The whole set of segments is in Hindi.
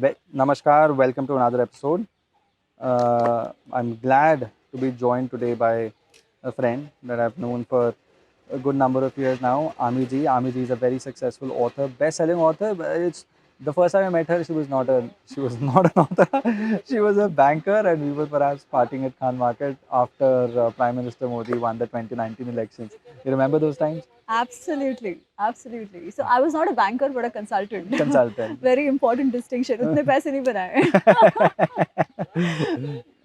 Namaskar, welcome to another episode. I'm glad to be joined today by a friend that I've known for a good number of years now, Ami Ji. Ami Ji is a very successful author, best-selling author. But it's the first time I met her, she was not an author. She was a banker, and we were perhaps partying at Khan Market after Prime Minister Modi won the 2019 elections. You remember those times? Absolutely, absolutely. So I was not a banker but a consultant. Consultant. Very important distinction. उतने पैसे नहीं बनाए.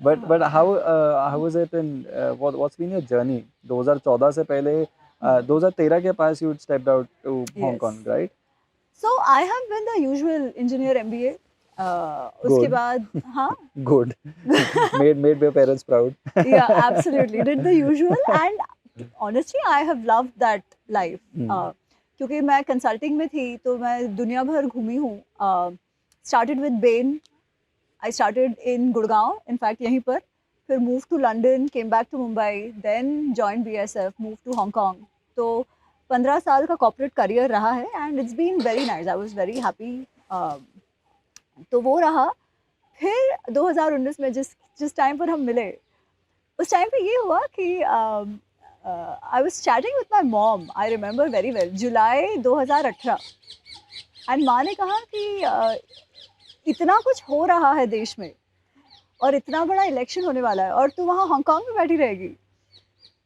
but how was it in what's been your journey 2014 से पहले 2013 के पास you stepped out to Hong Yes. Kong, right? So I have been the usual engineer MBA. उसके Good. बाद हाँ. Good. made your parents proud. Yeah, absolutely. Did the usual and honestly I have loved that life. क्योंकि मैं कंसल्टिंग में थी तो मैं दुनिया भर घूमी हूँ. Started with Bain. I started in Gurgaon, in fact यहीं पर. फिर moved to London, came back to Mumbai, then joined BSF, moved to Hong Kong. तो 15 साल का corporate career रहा है and it's been very nice. I was very happy. तो वो रहा. फिर 2019 में जिस टाइम पर हम मिले उस टाइम पे ये हुआ कि I was chatting with my mom. I remember very well. July 2018 and माँ ने कहा कि इतना कुछ हो रहा है देश में और इतना बड़ा इलेक्शन होने वाला है और तू वहाँ हांगकांग में बैठी रहेगी.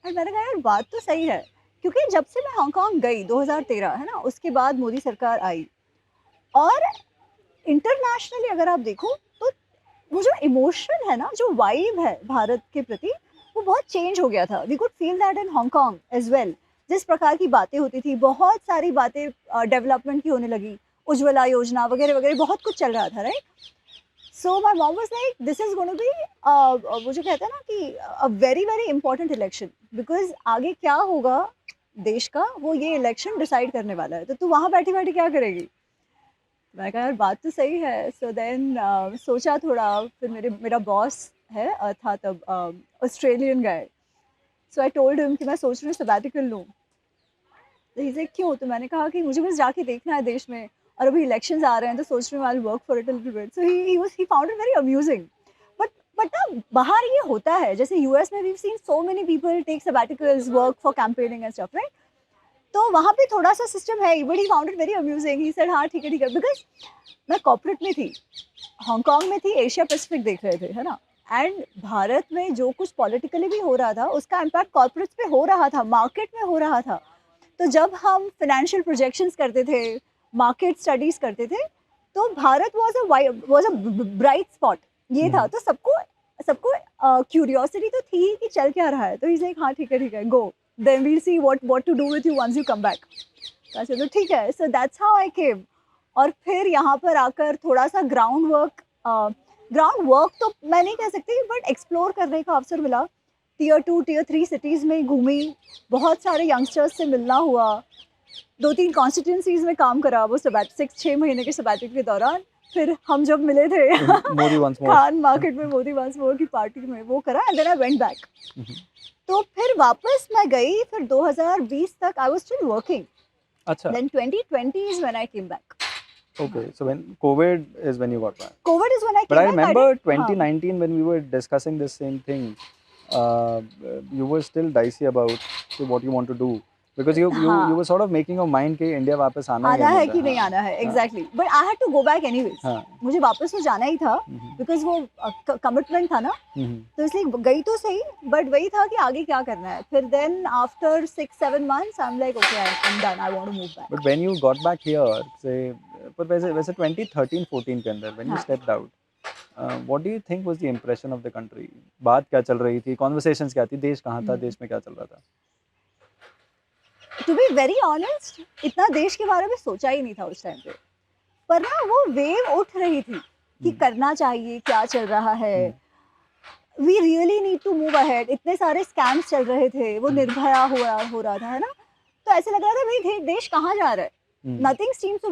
एंड मैंने कहा यार बात तो सही है क्योंकि जब से मैं हांगकांग गई 2013 है ना, उसके बाद मोदी सरकार आई और इंटरनेशनली अगर आप देखो तो वो जो इमोशन है ना, जो वाइब है भारत के प्रति, वो बहुत चेंज हो गया था. We could feel that in Hong एज वेल. जिस प्रकार की बातें होती थी, बहुत सारी बातें डेवलपमेंट की होने लगी, उज्ज्वला योजना वगैरह वगैरह बहुत कुछ चल रहा था, right. So my mom was like this is going to be वो जो कहते हैं ना कि a very very important election because आगे क्या होगा देश का वो ये इलेक्शन डिसाइड करने वाला है. तो तू वहाँ बैठी बैठी क्या करेगी. मैं कहा यार बात तो सही है. सो देन सोचा थोड़ा. फिर मेरा बॉस है था तब Australian guy. So I told him कि मैं सोच रही हूँ सबैटिकल लूँ. तो ही से क्यों. तो मैंने कहा कि मुझे बस जाके देखना है देश में और अभी इलेक्शंस आ रहे हैं तो सोच रही हूँ I work for it a little bit. So he found it very amusing. But ना बाहर ये होता है जैसे यूएस में we seen so many people take sabbaticals, work for campaigning and stuff, right. तो वहाँ पे थोड़ा सा सिस्टम है but he found it very amusing. He said हाँ ठीक है बिकॉज मैं कॉर्पोरेट में थी, हांगकांग में थी, एशिया पैसिफिक देख रहे थे, है ना. एंड भारत में जो कुछ पॉलिटिकली भी हो रहा था उसका इम्पैक्ट कॉर्पोरेट्स पे हो रहा था, मार्केट में हो रहा था. तो जब हम फाइनेंशियल प्रोजेक्शंस करते थे, मार्केट स्टडीज करते थे, तो Bharat was a bright spot. ये था. तो सबको क्यूरियोसिटी तो थी कि चल क्या रहा है. तो इज लाइक हाँ ठीक है go then we'll see what to do with you once you come back. चलो ठीक है. So that's how I came. और फिर यहाँ पर आकर थोड़ा सा ग्राउंड वर्क तो मैं नहीं कह सकती बट एक्सप्लोर करने का अवसर मिला. टियर 2 टियर 3 सिटीज़ में घूमी, बहुत सारे यंगस्टर्स से मिलना हुआ, 2-3 कॉन्स्टिट्यूंसीज में काम करा वो 6 महीने के सबैटिक के दौरान. फिर हम जब मिले थे Modi once more. Khan market में मोदी वंस मोर की पार्टी में वो करा and then I went back. तो फिर वापस मैं गई. फिर 2020 तक आई वाज स्टिल वर्किंग. अच्छा. Then 2020 is when I came back. Okay, so when COVID is when you got back. COVID is when I came But I back. remember didn't- 2019 when we were discussing this same thing. You were still dicey about what you want to do because you हाँ. were sort of making your mind कि इंडिया वापस आना ही आना है मुझे. कि नहीं आना है. Exactly. But I had to go back anyways. हाँ. मुझे वापस तो जाना ही था बिकॉज वो कमिटमेंट था ना. तो इसलिए गई तो सही बट वही था कि आगे क्या करना है. फिर then after 6-7 months I am like okay I am done, I want to move back. But when you got back here, say, पर वैसे 2013-14 के अंदर when you हाँ. stepped out, what do you think was the impression of the country? बात क्या चल रही थी? Conversations क्या थी? देश कहाँ था? देश में क्या चल रहा था? टू बी वेरी ऑनेस्ट इतना देश के बारे में सोचा ही नहीं था उस टाइम पे. पर ना वो वेव उठ रही थी कि करना चाहिए, क्या चल रहा है, we really need to move ahead. इतने सारे स्कैम्स चल रहे थे, वो निर्भया हो रहा था, है ना. तो ऐसे लग रहा था भाई देश कहाँ जा रहा है. Nothing seems to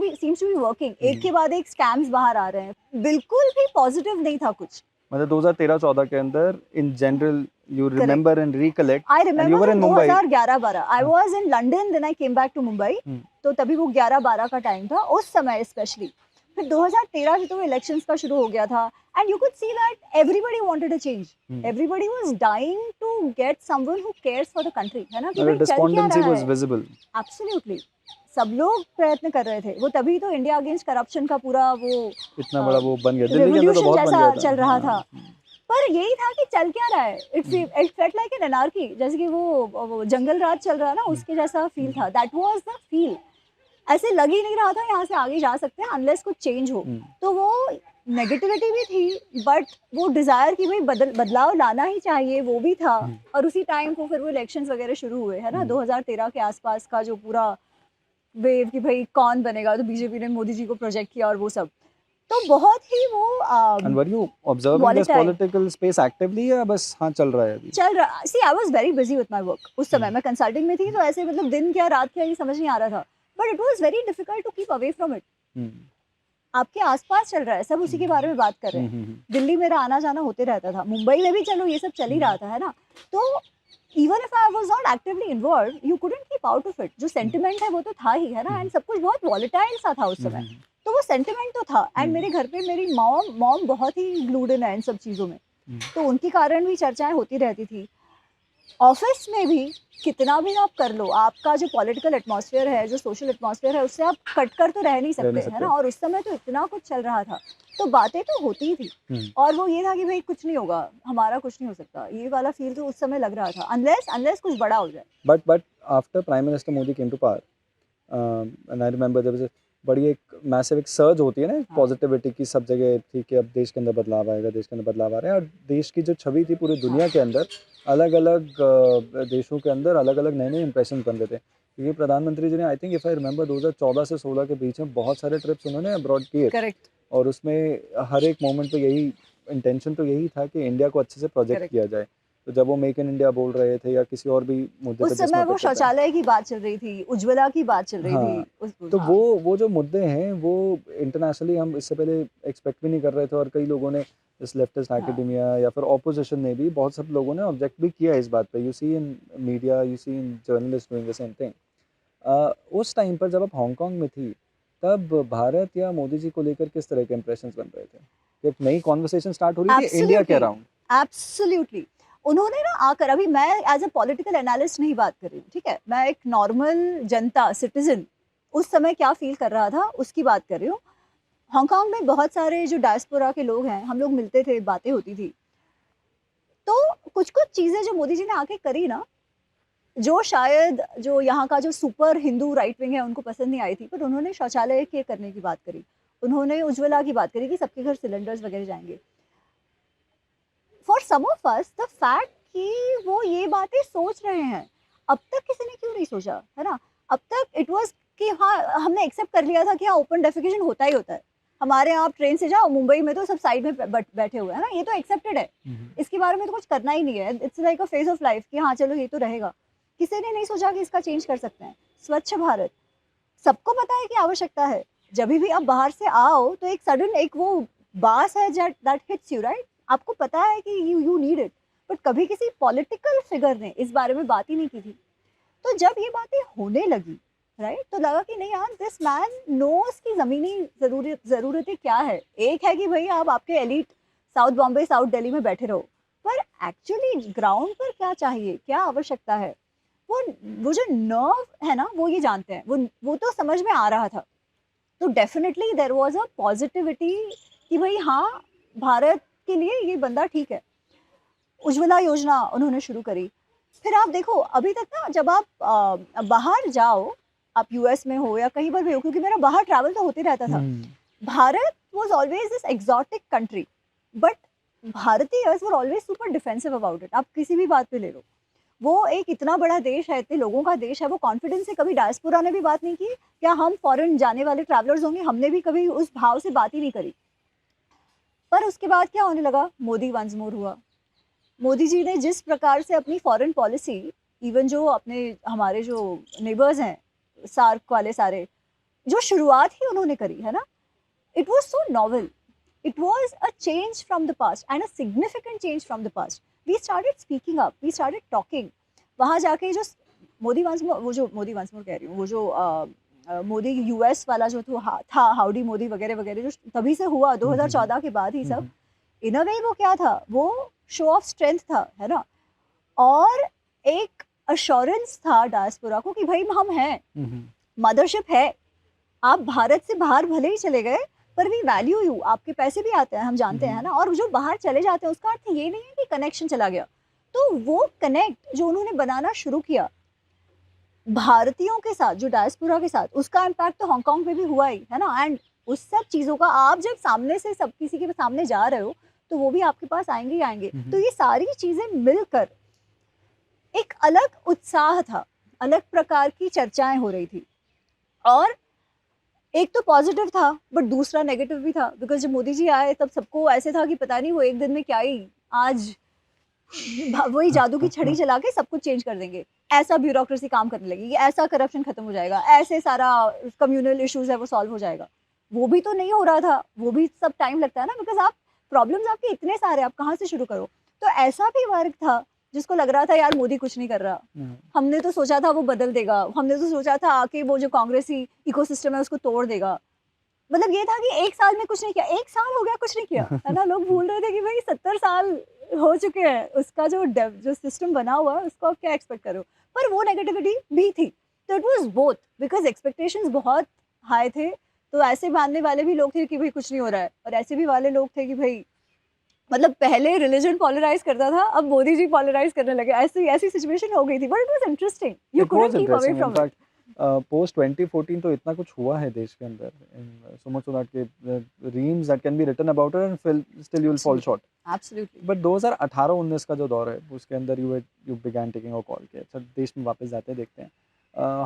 be working. एक के बाद एक स्कैम्स बाहर आ रहे हैं. बिल्कुल भी पॉजिटिव नहीं था कुछ. मतलब 2013-14 के अंदर in general you remember and recollect I and you remember were in Mumbai. 2011-12 I was in London then I came back to Mumbai. तो तभी वो 11-12 का टाइम था उस समय स्पेशली. फिर 2013 से तो इलेक्शंस का शुरू हो गया था and you could see that everybody wanted a change, everybody was dying to get someone who cares for the country, है ना, कि भाई चल क्या डिस्पोंडेंसी रहा वाज है। विजिबल। एब्सोल्युटली सब लोग प्रयत्न कर रहे थे, वो तभी तो इंडिया अगेंस्ट करप्शन का पूरा वो इतना बड़ा वो बन गया, दिल्ली के अंदर तो रेवोल्यूशन बहुत बन जैसा गया था। चल रहा था। हाँ। पर यही था कि चल क्या रहा है, it felt like an anarchy, जैसे कि वो जंगल राज चल रहा है ना, उसके जैसा फील था, दैट वाज द फील। ऐसे लग ही नहीं रहा था यहाँ से आगे जा सकते हैं अनलेस कुछ चेंज हो। तो वो नेगेटिविटी भी थी, बट वो डिजायर कि भाई बदलाव लाना ही चाहिए वो भी था। और उसी टाइम को फिर वो इलेक्शंस वगैरह शुरू हुए, है ना, 2013 के आसपास का जो पूरा वेव कि भाई कौन बनेगा, तो बीजेपी ने मोदी जी को प्रोजेक्ट किया और वो सब, तो बहुत ही वो And were you observing this volatile political space actively या बस हाँ चल रहा है अभी? चल रहा। See I was very busy with my work, उस समय मैं कंसल्टिंग में थी, तो ऐसे मतलब दिन क्या रात क्या ये समझ नहीं आ रहा था, but it was very difficult to keep away from it. आपके आसपास चल रहा है, सब उसी के बारे में बात कर रहे हैं। दिल्ली मेरा आना जाना होते रहता था, मुंबई में भी चलो ये सब चल ही रहा था, है ना। तो even if I was not actively involved, you couldn't keep out of it. जो सेंटिमेंट है वो तो था ही, है ना, एंड सब कुछ बहुत वॉलेटाइल सा था उस समय। तो वो सेंटिमेंट तो था, एंड मेरे घर पे मेरी मॉम बहुत ही ग्लूड इन है इन सब चीज़ों में, तो उनके कारण भी चर्चाएं होती रहती थी। ऑफिस में भी कितना भी आप कर लो, आपका जो पॉलिटिकल एटमॉस्फेयर है, जो सोशल एटमॉस्फेयर है, उससे आप कट कर तो रह नहीं सकते, है ना। और उस समय तो इतना कुछ चल रहा था, तो बातें तो होती थी, और वो ये था कि भाई कुछ नहीं होगा, हमारा कुछ नहीं हो सकता, ये वाला फील तो उस समय लग रहा था, अनलेस कुछ बड़ा हो जाए। But after Prime Minister Modi came to power, and I remember there was a बड़ी एक मैसिव एक सर्ज होती है ना, पॉजिटिविटी की सब जगह थी कि अब देश के अंदर बदलाव आएगा, देश के अंदर बदलाव आ रहा है। और देश की जो छवि थी पूरी दुनिया के अंदर, अलग अलग देशों के अंदर अलग अलग नए नए इंप्रेशन बन रहे थे, क्योंकि प्रधानमंत्री जी ने, I think if I remember 2014 से 16 के बीच में बहुत सारे ट्रिप्स उन्होंने अब्रॉड किए। करेक्ट। और उसमें हर एक मोमेंट पे यही इंटेंशन तो यही था कि इंडिया को अच्छे से प्रोजेक्ट किया जाए। तो जब वो मेक इन इंडिया बोल रहे थे या किसी और भी मुद्दे पे उस समय वो शौचालय की बात चल रही थी, उज्ज्वला की बात चल रही थी। तो वो जो मुद्दे हैं वो इंटरनेशनली हम इससे पहले एक्सपेक्ट भी नहीं कर रहे थे, और कई लोगों ने, इस लेफ्टिस्ट एकेडेमिया या फिर ऑपोजिशन ने भी, बहुत सब लोगों ने ऑब्जेक्ट भी किया इस बात पे। You see in media, you see in journalist doing the same thing. उस टाइम पर जब आप हांगकांग में थी, तब भारत या मोदी जी को लेकर किस तरह के इंप्रेशंस बन रहे थे? कि एक नई कॉन्वर्सेशन स्टार्ट हो रही थी इंडिया के अराउंड। एब्सोल्युटली। उन्होंने ना आकर, अभी मैं एज अ पॉलिटिकल एनालिस्ट नहीं बात कर रही हूँ, ठीक है, मैं एक नॉर्मल जनता, सिटीजन, उस समय क्या फील कर रहा था उसकी बात कर रही हूँ। हांगकांग में बहुत सारे जो डायस्पोरा के लोग हैं, हम लोग मिलते थे, बातें होती थी, तो कुछ कुछ चीज़ें जो मोदी जी ने आके करी ना, जो शायद जो यहाँ का जो सुपर हिंदू राइट विंग है उनको पसंद नहीं आई थी, बट उन्होंने शौचालय के करने की बात करी, उन्होंने उज्ज्वला की बात करी कि सबके घर सिलेंडर्स वगैरह जाएंगे। For some of us the fact कि वो ये बातें सोच रहे हैं, अब तक किसी ने क्यों नहीं सोचा, है ना। अब तक इट वाज कि हाँ, हमने एक्सेप्ट कर लिया था कि हाँ, ओपन डेफिकेशन होता ही होता है। हमारे यहाँ आप ट्रेन से जाओ, मुंबई में तो सब साइड में बैठे हुए हैं ना, ये तो एक्सेप्टेड है, इसके बारे में तो कुछ करना ही नहीं है, it's like a phase of life कि हाँ चलो ये तो रहेगा। किसी ने नहीं सोचा कि इसका चेंज कर सकते हैं। स्वच्छ भारत, सबको पता है कि आवश्यकता है। जब भी आप बाहर से आओ तो एक सडन एक वो बास है दैट हिट्स यू, राइट। आपको पता है कि यू नीड इट, बट कभी किसी पॉलिटिकल फिगर ने इस बारे में बात ही नहीं की थी। तो जब ये बातें होने लगी, राइट, तो लगा कि नहीं यार, दिस मैन नोस की ज़मीनी ज़रूरतें क्या है। एक है कि भाई आप आपके elite south Bombay, south Delhi में बैठे रहो, पर एक्चुअली ग्राउंड पर क्या चाहिए, क्या आवश्यकता है, वो जो नर्व है ना, वो ये जानते हैं, वो तो समझ में आ रहा था। तो definitely there was a positivity कि भाई हाँ, भारत के लिए ये बंदा ठीक है। उज्ज्वला योजना उन्होंने शुरू करी। फिर आप देखो, अभी तक ना जब आप बाहर जाओ, आप यूएस में हो या कहीं पर भी हो, क्योंकि मेरा बाहर ट्रैवल तो होते रहता था, Bharat was always this exotic country, but भारतीयर्स were always super defensive about it. आप किसी भी बात पे ले लो, वो एक इतना बड़ा देश है, इतने लोगों का देश है, वो कॉन्फिडेंस से कभी डायस्पोरा ने भी बात नहीं की, क्या हम फॉरेन जाने वाले ट्रैवलर्स होंगे, हमने भी कभी उस भाव से बात ही नहीं करी। पर उसके बाद क्या होने लगा, मोदी वंस मोर हुआ। मोदी जी ने जिस प्रकार से अपनी फॉरेन पॉलिसी, इवन जो अपने हमारे जो नेबर्स हैं सार्क वाले सारे, जो शुरुआत ही उन्होंने करी है ना, it was so novel, it was a change from the past and a significant change from the past. We started speaking up, we started talking. वहाँ जाके जो मोदी वंस मोर कह रही हूँ, वो जो मोदी यूएस वाला जो था हाउडी मोदी वगैरह वगैरह जो तभी से हुआ 2014 के बाद ही सब, इन अ वे वो क्या था, वो शो ऑफ स्ट्रेंथ था, है ना, और एक अश्योरेंस था डायस्पोरा को कि भाई हम हैं, मदरशिप है, आप भारत से बाहर भले ही चले गए पर वी वैल्यू यू, आपके पैसे भी आते हैं, हम जानते हैं ना, और जो बाहर चले जाते हैं उसका अर्थ ये नहीं है कि कनेक्शन चला गया। तो वो कनेक्ट जो उन्होंने बनाना शुरू किया भारतीयों के साथ, जो डायस्पोरा के साथ, उसका इम्पैक्ट तो हांगकांग पे भी हुआ ही, है ना। एंड उस सब चीज़ों का आप जब सामने से सब किसी के सामने जा रहे हो तो वो भी आपके पास आएंगे ही आएंगे। तो ये सारी चीज़ें मिलकर एक अलग उत्साह था, अलग प्रकार की चर्चाएं हो रही थी, और एक तो पॉजिटिव था बट दूसरा नेगेटिव भी था, बिकॉज जब मोदी जी आए तब सबको ऐसे था कि पता नहीं वो एक दिन में क्या ही आज वही जादू की छड़ी चला के सब कुछ चेंज कर देंगे, ऐसा ब्यूरोक्रेसी काम करने लगेगी, ऐसा करप्शन खत्म हो जाएगा, ऐसे सारा कम्युनल इश्यूज है वो सॉल्व हो जाएगा। वो भी तो नहीं हो रहा था, वो भी सब टाइम लगता है ना, बिकॉज आप प्रॉब्लम्स आपके इतने सारे, आप कहाँ से शुरू करो। तो ऐसा भी वर्ग था जिसको लग रहा था यार मोदी कुछ नहीं कर रहा, हमने तो सोचा था वो बदल देगा, हमने तो सोचा था आके वो जो कांग्रेसी इकोसिस्टम है उसको तोड़ देगा। मतलब ये था कि एक साल में कुछ नहीं किया, एक साल हो गया कुछ नहीं किया, है ना। लोग भूल रहे थे कि भाई 70 साल हो चुके हैं, उसका जो सिस्टम बना हुआ है उसको आप क्या एक्सपेक्ट करो। पर वो नेगेटिविटी भी थी, तो it was both, because expectations बहुत हाई थे। तो ऐसे मानने वाले भी लोग थे कि भाई कुछ नहीं हो रहा है, और ऐसे भी वाले लोग थे कि भाई मतलब पहले रिलीजन पॉलराइज करता था, अब मोदी जी पॉलराइज करने लगे, ऐसी ऐसी सिचुएशन हो गई थी। But it was interesting, you couldn't keep away from it. Post 2014 तो इतना कुछ हुआ है देश के अंदर, so much so that के reams that can be written about it and still you will fall short. Absolutely. But 2018-19 का जो दौर है उसके अंदर you began taking a call कि अच्छा देश में वापस जाते हैं, देखते हैं।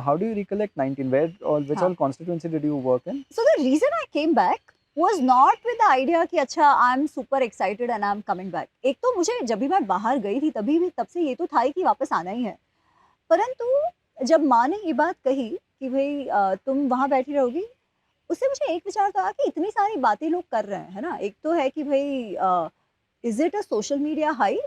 How do you recollect 19? Where or which all constituency did you work in? So the reason I came back was not with the idea कि अच्छा I am super excited and I am coming back. एक तो मुझे जब भी मैं बाहर गई थी तभी भी तब से ये तो था ही कि वापस आना ही है, परंतु जब माँ ने ये बात कही कि भाई तुम वहाँ बैठी रहोगी, उससे मुझे एक विचार तो आया कि इतनी सारी बातें लोग कर रहे हैं, है ना। एक तो है कि भाई is it a social media high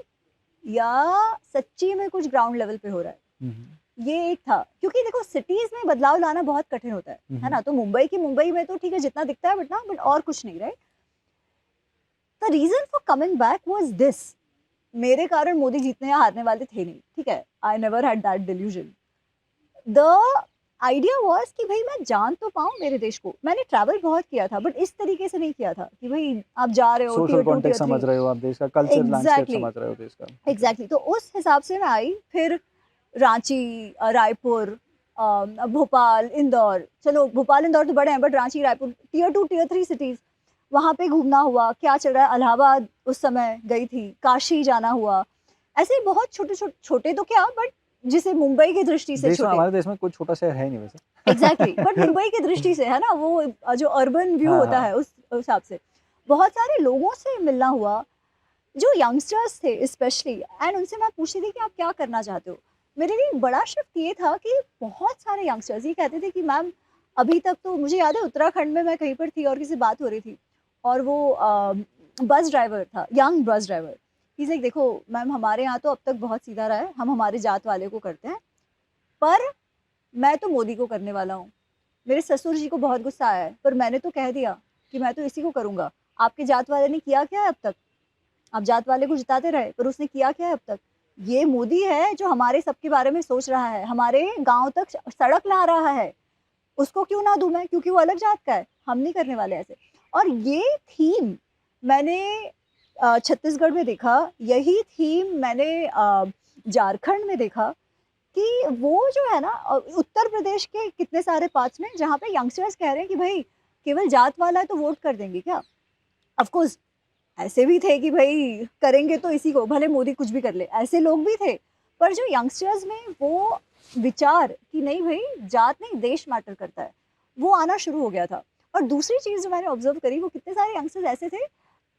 या सच्ची में कुछ ग्राउंड लेवल पे हो रहा है। ये एक था, क्योंकि देखो सिटीज में बदलाव लाना बहुत कठिन होता है ना। तो मुंबई में तो ठीक है जितना दिखता है बट और कुछ नहीं, right. The reason for coming back was this, मेरे कारण मोदी जीतने या हारने वाले थे नहीं, ठीक है। I never had that delusion. The idea was कि भाई मैं जान तो पाऊँ मेरे देश को। मैंने ट्रैवल बहुत किया था बट इस तरीके से नहीं किया था कि भाई आप जा रहे हो सोशल कॉन्टेक्स्ट समझ रहे हो, आप देश का कल्चर लैंडस्केप समझ रहे हो देश का। एग्जैक्टली। तो उस हिसाब से मैं आई, फिर रांची, रायपुर, भोपाल, इंदौर, चलो भोपाल इंदौर तो बड़े हैं but Ranchi, Raipur, tier 2 tier 3 cities, वहाँ पे घूमना हुआ, क्या चल रहा है। इलाहाबाद उस समय गई थी, काशी जाना हुआ, ऐसे बहुत छोटे तो क्या बट जिसे मुंबई की दृष्टि से छोटे, हमारे देश में कोई छोटा शहर है नहीं वैसे। एग्जैक्टली बट मुंबई की दृष्टि से है ना, वो जो अर्बन व्यू होता है उस हिसाब से बहुत सारे लोगों से मिलना हुआ जो यंगस्टर्स थे स्पेशली, एंड उनसे मैं पूछती थी कि आप क्या करना चाहते हो। मेरे लिए बड़ा शिफ्ट ये था कि बहुत सारे यंगस्टर्स ये कहते थे कि मैम अभी तक तो मुझे याद है उत्तराखंड में मैं कहीं पर थी और किसी बात हो रही थी और वो बस ड्राइवर था, young bus driver. Is like देखो मैम हमारे यहाँ तो अब तक बहुत सीधा रहा है, हम हमारे जात वाले को करते हैं, पर मैं तो मोदी को करने वाला हूँ। मेरे ससुर जी को बहुत गुस्सा आया है पर मैंने तो कह दिया कि मैं तो इसी को करूँगा। आपके जात वाले ने किया क्या है अब तक? आप जात वाले को जिताते रहे पर उसने किया क्या है अब तक? ये मोदी है जो हमारे सबके बारे में सोच रहा है, हमारे गांव तक सड़क ला रहा है, उसको क्यों ना दूं मैं, क्योंकि वो अलग जात का है, हम नहीं करने वाले ऐसे। और ये थीम मैंने छत्तीसगढ़ में देखा, यही थीम मैंने झारखंड में देखा कि वो जो है ना उत्तर प्रदेश के कितने सारे पार्ट्स में जहाँ पे यंगस्टर्स कह रहे हैं कि भाई केवल जात वाला है तो वोट कर देंगे क्या। ऑफ कोर्स ऐसे भी थे कि भाई करेंगे तो इसी को, भले मोदी कुछ भी कर ले, ऐसे लोग भी थे। पर जो यंगस्टर्स में वो विचार कि नहीं भाई जात नहीं देश मैटर करता है, वो आना शुरू हो गया था। और दूसरी चीज़ जो मैंने ऑब्जर्व करी, वो कितने सारे यंगस्टर्स ऐसे थे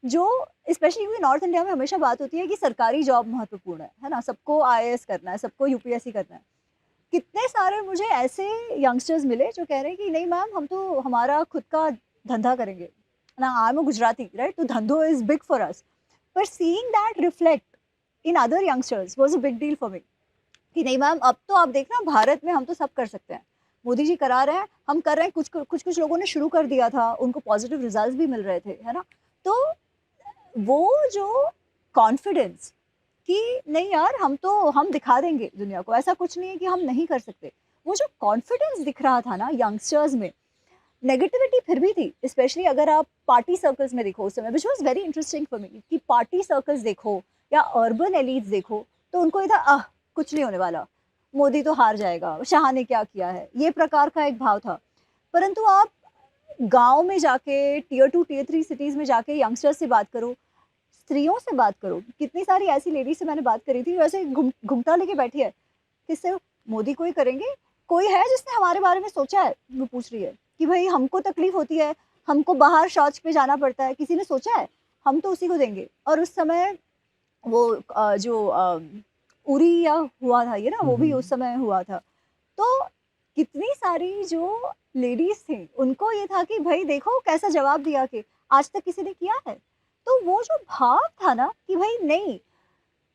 जो स्पेशली क्योंकि नॉर्थ इंडिया में हमेशा बात होती है कि सरकारी जॉब महत्वपूर्ण है ना, सबको IAS करना है, सबको UPSC करना है। कितने सारे मुझे ऐसे यंगस्टर्स मिले जो कह रहे हैं कि नहीं मैम हम तो हमारा खुद का धंधा करेंगे ना, I am a Gujarati right, तो धंधो इज बिग फॉर अस। पर seeing that reflect in other youngsters was a big deal for me कि नहीं मैम अब तो आप देखना भारत में हम तो सब कर सकते हैं, मोदी जी करा रहे हैं, हम कर रहे हैं, कुछ लोगों ने शुरू कर दिया था, उनको पॉजिटिव रिजल्ट्स भी मिल रहे थे, है ना? तो वो जो कॉन्फिडेंस कि नहीं यार हम दिखा देंगे दुनिया को, ऐसा कुछ नहीं है कि हम नहीं कर सकते। वो जो कॉन्फिडेंस दिख रहा था ना यंगस्टर्स में, नेगेटिविटी फिर भी थी, स्पेशली अगर आप पार्टी सर्कल्स में देखो उस समय, which was very interesting for मी, कि पार्टी सर्कल्स देखो या अर्बन एलिट्स देखो, तो उनको ये था कुछ नहीं होने वाला, मोदी तो हार जाएगा, शाह ने क्या किया है, ये प्रकार का एक भाव था। परंतु आप गाँव में जाके, टियर 2, टियर 3 सिटीज़ में जाके यंगस्टर्स से बात करो, स्त्रियों से बात करो, कितनी सारी ऐसी लेडीज़ से मैंने बात करी थी, वैसे घुमटा लेके बैठी है, किससे? मोदी को ही करेंगे? कोई है जिसने हमारे बारे में सोचा है? वो पूछ रही है कि भाई हमको तकलीफ होती है, हमको बाहर शौच पे जाना पड़ता है, किसी ने सोचा है? हम तो उसी को देंगे। और उस समय वो उरी या हुआ था ये ना, वो भी उस समय हुआ था। तो कितनी सारी जो लेडीज़ थी, उनको ये था कि भाई देखो कैसा जवाब दिया कि आज तक किसी ने किया है। तो वो जो भाव था ना कि भाई नहीं,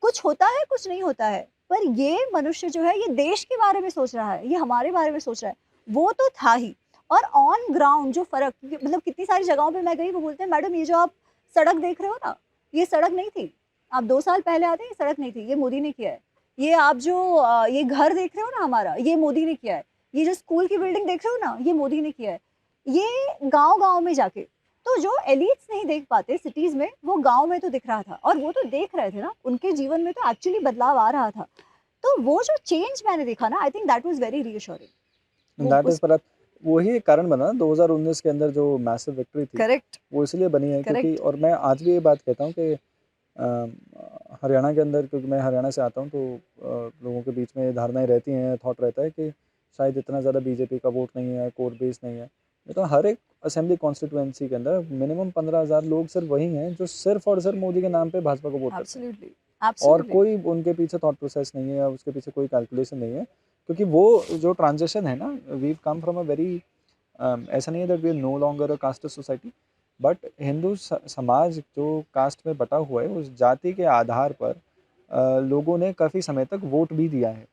कुछ होता है, कुछ नहीं होता है, पर ये मनुष्य जो है ये देश के बारे में सोच रहा है, ये हमारे बारे में सोच रहा है, वो तो था ही। और ऑन ग्राउंड जो फ़र्क, मतलब कितनी सारी जगहों पे मैं गई, वो बोलते हैं मैडम ये जो आप सड़क देख रहे हो ना, ये सड़क नहीं थी। आप 2 साल पहले आते, ये सड़क नहीं थी, ये मोदी ने किया है। ये आप जो ये घर देख रहे हो ना हमारा, ये मोदी ने किया है। ये जो स्कूल की बिल्डिंग देख रहे हो ना, ये मोदी ने किया है। ये गाँव-गाँव में जाके, तो जो एलिट्स नहीं देख पाते सिटीज़ में, वो गाँव में तो दिख रहा था, और वो तो देख रहे थे ना, उनके जीवन में तो एक्चुअली बदलाव आ रहा था। तो वो जो चेंज मैंने देखा ना, आई think that was very reassuring. वो दैट इज़ उस परहैप्स वही एक कारण बना 2019 के अंदर जो मैसिव विक्ट्री थी, करेक्ट, वो इसलिए बनी है क्योंकि, करेक्ट। और मैं आज भी ये बात कहता हूँ कि हरियाणा के अंदर, क्योंकि मैं हरियाणा से आता हूँ, तो लोगों के बीच में ये धारणाएँ रहती हैं, थॉट रहता है कि शायद इतना ज़्यादा बीजेपी का वोट नहीं है, कोर बेस नहीं है। तो हर एक असेंबली कॉन्स्टिट्यूएंसी के अंदर मिनिमम 15,000 लोग सिर्फ वही हैं जो सिर्फ और सिर्फ मोदी के नाम पे भाजपा को वोट करते हैं। एब्सोल्युटली, और एब्सोल्युटली। कोई उनके पीछे थॉट प्रोसेस नहीं है, उसके पीछे कोई कैलकुलेशन नहीं है, क्योंकि वो जो ट्रांजिशन है ना, we come from a very, ऐसा नहीं है that we are no longer a caste society, but Hindu समाज जो कास्ट में बटा हुआ है, उस जाति के आधार पर लोगों ने काफ़ी समय तक वोट भी दिया है,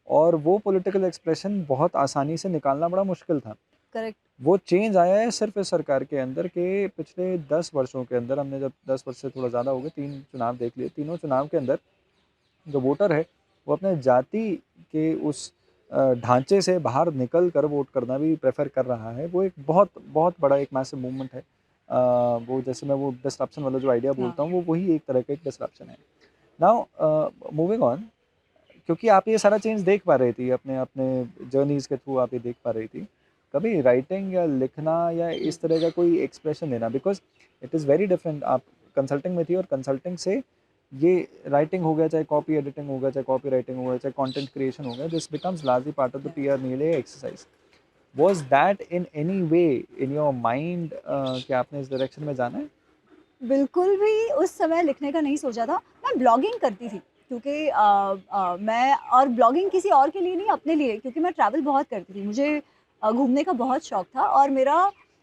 और वो पॉलिटिकल एक्सप्रेशन बहुत आसानी से निकालना बड़ा मुश्किल था। करेक्ट। वो चेंज आया है सिर्फ इस सरकार के अंदर के पिछले 10 वर्षों के अंदर। हमने जब 10 वर्ष से थोड़ा ज़्यादा हो गए, 3 चुनाव देख लिए, तीनों चुनाव के अंदर जो वोटर है, वो अपने जाति के उस ढांचे से बाहर निकल कर वोट करना भी प्रेफर कर रहा है। वो एक बहुत बहुत बड़ा एक मैसिव मूवमेंट है। वो जैसे मैं वो डिसरप्शन वाला जो आइडिया हाँ। बोलता हूँ, वो वही एक तरह का एक डिसरप्शन है। नाउ मूविंग ऑन, क्योंकि आप ये सारा चेंज देख पा रही थी अपने अपने जर्नीज़ के थ्रू, आप ये देख पा रही थी। कभी राइटिंग या लिखना या इस तरह का कोई एक्सप्रेशन देना, because it is very different. आप कंसल्टिंग में थी, और कंसल्टिंग से ये राइटिंग हो गया, चाहे कॉपी एडिटिंग हो गया, चाहे कॉपी राइटिंग हो गया, चाहे कंटेंट क्रिएशन हो गया, this becomes largely part of the PR नीले exercise. Was that in any way in your mind कि आपने इस डायरेक्शन में जाना है? बिल्कुल भी उस समय लिखने का नहीं सोचा था। मैं ब्लॉगिंग करती थी, क्योंकि मैं, और ब्लॉगिंग किसी और के लिए नहीं, अपने लिए, क्योंकि मैं ट्रैवल बहुत करती थी। मुझे घूमने का बहुत शौक था, और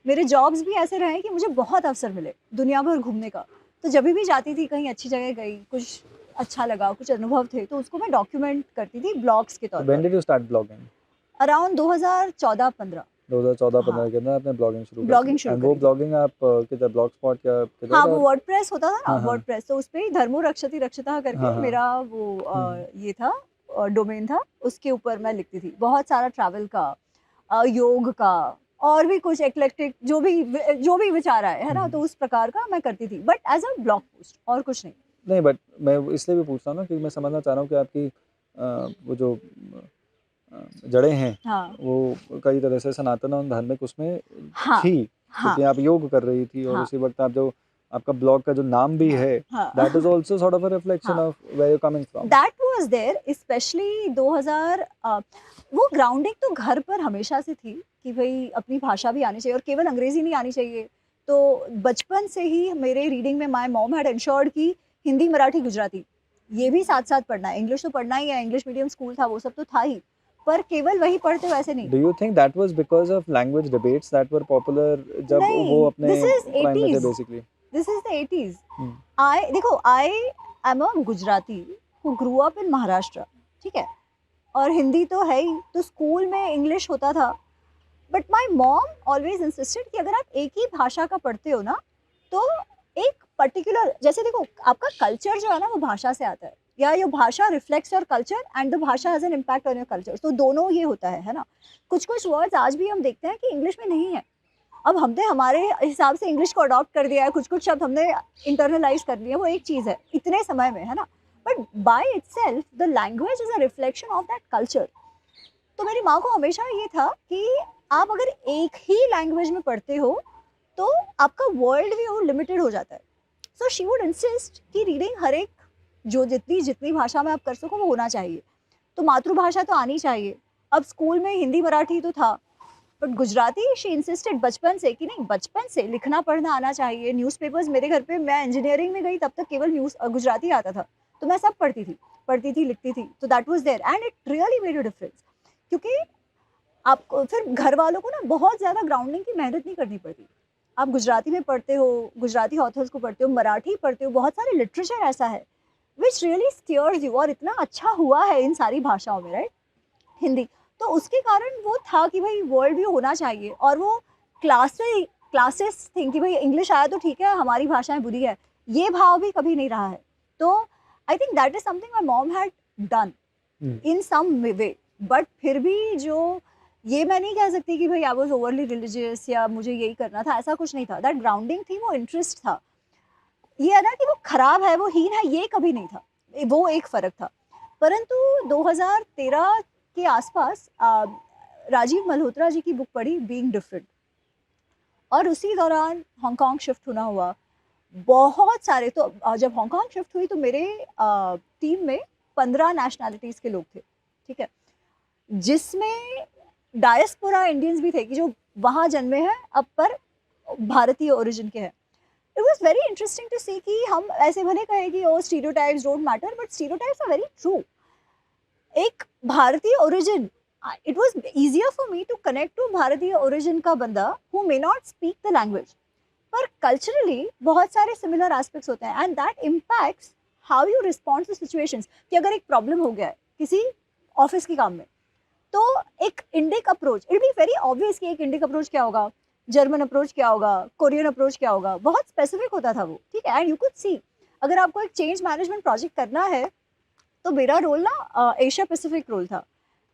मेरे जॉब्स भी ऐसे रहे कि मुझे बहुत अवसर मिले दुनिया भर घूमने का। तो जभी भी जाती थी, कहीं अच्छी जगह गई, कुछ अच्छा लगा, कुछ अनुभव थे, तो उसको मैं डॉक्यूमेंट करती थी ब्लॉग्स के तो तौर व्हेन पर। Did you start blogging? Around 2014-15। 2014-15 हाँ, के अंदर आपने ब्लॉगिंग शुरू कर दी, ब्लॉगिंग शुरू एंड वो करी थी। ब्लॉगिंग आप किधर, ब्लॉग स्पॉट या हाँ, किधर? वो और वर्डप्रेस होता था ना, हाँ, हाँ। वर्डप्रेस, तो उसपे ही धर्मो रक्षति रक्षितः हाँ, करके हाँ। मेरा वो हुँ। ये था, डोमेन था, उसके ऊपर मैं लिखती थी। बहुत सारा ट्रैवल का, योग का, और भी कुछ एक्लेक्टिक जो भी विचार आए, है हुँ, ना? हुँ। तो उस प्रकार का मैं करती थी, but as a blog post, और कुछ नहीं। नहीं, बट मैं इसलिए भी पूछ रहा हूँ ना, क्योंकि मैं समझना चाह रहा हूँ कि आपकी वो जो जड़ें हैं, हाँ, वो कई तरह से सनातन और धार्मिक उसमें हाँ, थी, हाँ, क्योंकि आप योग कर रही थी, और हाँ, उसी वक़्त आप जो आपका ब्लॉग का जो नाम भी हाँ, है, हाँ, that is also sort of a reflection हाँ। Of where you coming from. That was there, specially 2000, वो ग्राउंडिंग तो घर पर हमेशा से थी कि भई अपनी भाषा भी आनी चाहिए, और केवल अंग्रेज़ी नहीं आनी चाहिए। तो बचपन से ही मेरे रीडिंग में माय मॉम हैड एन्श्योर्ड कि हिंदी, मराठी, गुजराती ये भी साथ-साथ पढ़ना है। इंग्लिश तो पढ़ना ही है, इंग्लिश मीडियम स्कूल था, वो सब तो था ही। पर केवल वही पढ़ते हो ऐसे नहीं। Do you think that was because of language debates that were popular जब वो नहीं, अपने दिस इज़ प्राइम में थे 80s, basically? This is the 80s। Hmm, I am a Gujarati who grew up in Maharashtra, ठीक है? और हिंदी तो है ही, तो स्कूल में इंग्लिश होता था। But my mom always insisted कि अगर आप एक ही भाषा का पढ़ते हो ना, तो एक पर्टिकुलर, जैसे देखो आपका कल्चर जो है ना वो भाषा से आता है, या ये भाषा reflects your culture and the भाषा has an impact on your culture, तो दोनों ये होता है ना। कुछ कुछ वर्ड्स आज भी हम देखते हैं कि इंग्लिश में नहीं है, अब हमने हमारे हिसाब से इंग्लिश को अडॉप्ट कर दिया है, कुछ कुछ शब्द हमने इंटरनलाइज कर लिए, वो एक चीज़ है इतने समय में, है ना। But by itself the language is a reflection of that culture. तो मेरी माँ को हमेशा ये था कि आप अगर एक ही लैंग्वेज में पढ़ते हो तो आपका वर्ल्ड व्यू लिमिटेड हो जाता है। सो शी वुड इंसिस्ट कि रीडिंग हर एक, जो जितनी जितनी भाषा में आप कर सको वो होना चाहिए। तो मातृभाषा तो आनी चाहिए। अब स्कूल में हिंदी मराठी तो था, बट गुजराती शी इंसिस्टेड बचपन से कि नहीं, बचपन से लिखना पढ़ना आना चाहिए। न्यूज़पेपर्स मेरे घर पे, मैं इंजीनियरिंग में गई तब तक केवल न्यूज़ गुजराती आता था, तो मैं सब पढ़ती थी लिखती थी, तो that was there and it really made a difference. क्योंकि आपको फिर घर वालों को ना बहुत ज़्यादा ग्राउंडिंग की मेहनत नहीं करनी पड़ती। आप गुजराती में पढ़ते हो, गुजराती ऑथर्स को पढ़ते हो, मराठी पढ़ते हो, बहुत सारे लिटरेचर ऐसा है विच रियली स्टियर्स यू, और इतना अच्छा हुआ है इन सारी भाषाओं में, राइट। हिंदी तो उसके कारण वो था कि भाई वर्ल्ड व्यू होना चाहिए, और वो क्लासेस थिंक कि भाई इंग्लिश आया तो ठीक है, हमारी भाषाएं बुरी है, ये भाव भी कभी नहीं रहा है। तो I think that is something my mom had done in some way. But फिर भी जो, ये मैं नहीं कह सकती कि भाई आई वॉज ओवरली रिलीजियस या मुझे यही करना था, ऐसा कुछ नहीं था। दैट ग्राउंडिंग थी, वो इंटरेस्ट था। ये है ना कि वो खराब है, वो हीन है, ये कभी नहीं था, वो एक फर्क था। परंतु 2013 के आसपास राजीव मल्होत्रा जी की बुक पढ़ी, बीइंग डिफरेंट, और उसी दौरान हांगकांग शिफ्ट होना हुआ। बहुत सारे, तो जब हांगकांग शिफ्ट हुई तो मेरे टीम में 15 नेशनैलिटीज़ के लोग थे, ठीक है, जिसमें डायस्पोरा इंडियंस भी थे कि जो वहाँ जन्मे हैं अब पर भारतीय ओरिजिन के हैं। It was very interesting to see कि हम ऐसे भले कहें कि oh stereotypes don't matter, but stereotypes are very true. एक भारतीय origin, it was easier for me to connect to भारतीय ओरिजिन का बंदा who may not speak the language, पर कल्चरली बहुत सारे सिमिलर एस्पेक्ट्स होते हैं and that impacts how you respond to situations. कि अगर एक प्रॉब्लम हो गया है किसी ऑफिस के काम में, तो एक Indic approach, it be very obvious कि एक इंडिक अप्रोच क्या होगा, जर्मन अप्रोच क्या होगा, कोरियन अप्रोच क्या होगा, बहुत स्पेसिफिक होता था वो, ठीक है। एंड यू कुड सी, अगर आपको एक चेंज मैनेजमेंट प्रोजेक्ट करना है, तो मेरा रोल ना एशिया पैसिफिक रोल था,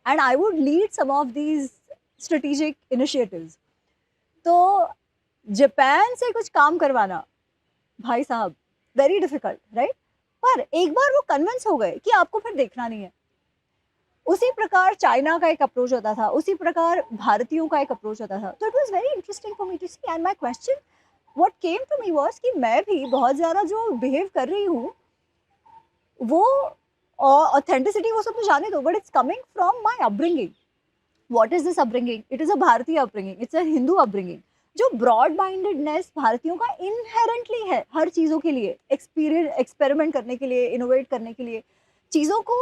and I would lead some of these strategic initiatives. तो जापान से कुछ काम करवाना, भाई साहब, वेरी डिफिकल्ट, राइट। पर एक बार वो कन्विंस हो गए कि आपको फिर देखना नहीं है। उसी प्रकार चाइना का एक अप्रोच होता था, उसी प्रकार भारतीयों का एक अप्रोच होता था। तो it was very interesting for me to see, and my question what came to me was कि मैं भी बहुत ज़्यादा जो बिहेव कर रही हूँ वो, और ऑथेंटिसिटी वो सब तो जाने दो, but it's coming from my upbringing. What is this upbringing? It is a भारतीय upbringing, it's a Hindu upbringing. जो ब्रॉड माइंडेडनेस भारतीयों का इनहेरेंटली है हर चीज़ों के लिए, एक्सपेरिमेंट करने के लिए, इनोवेट करने के लिए, चीज़ों को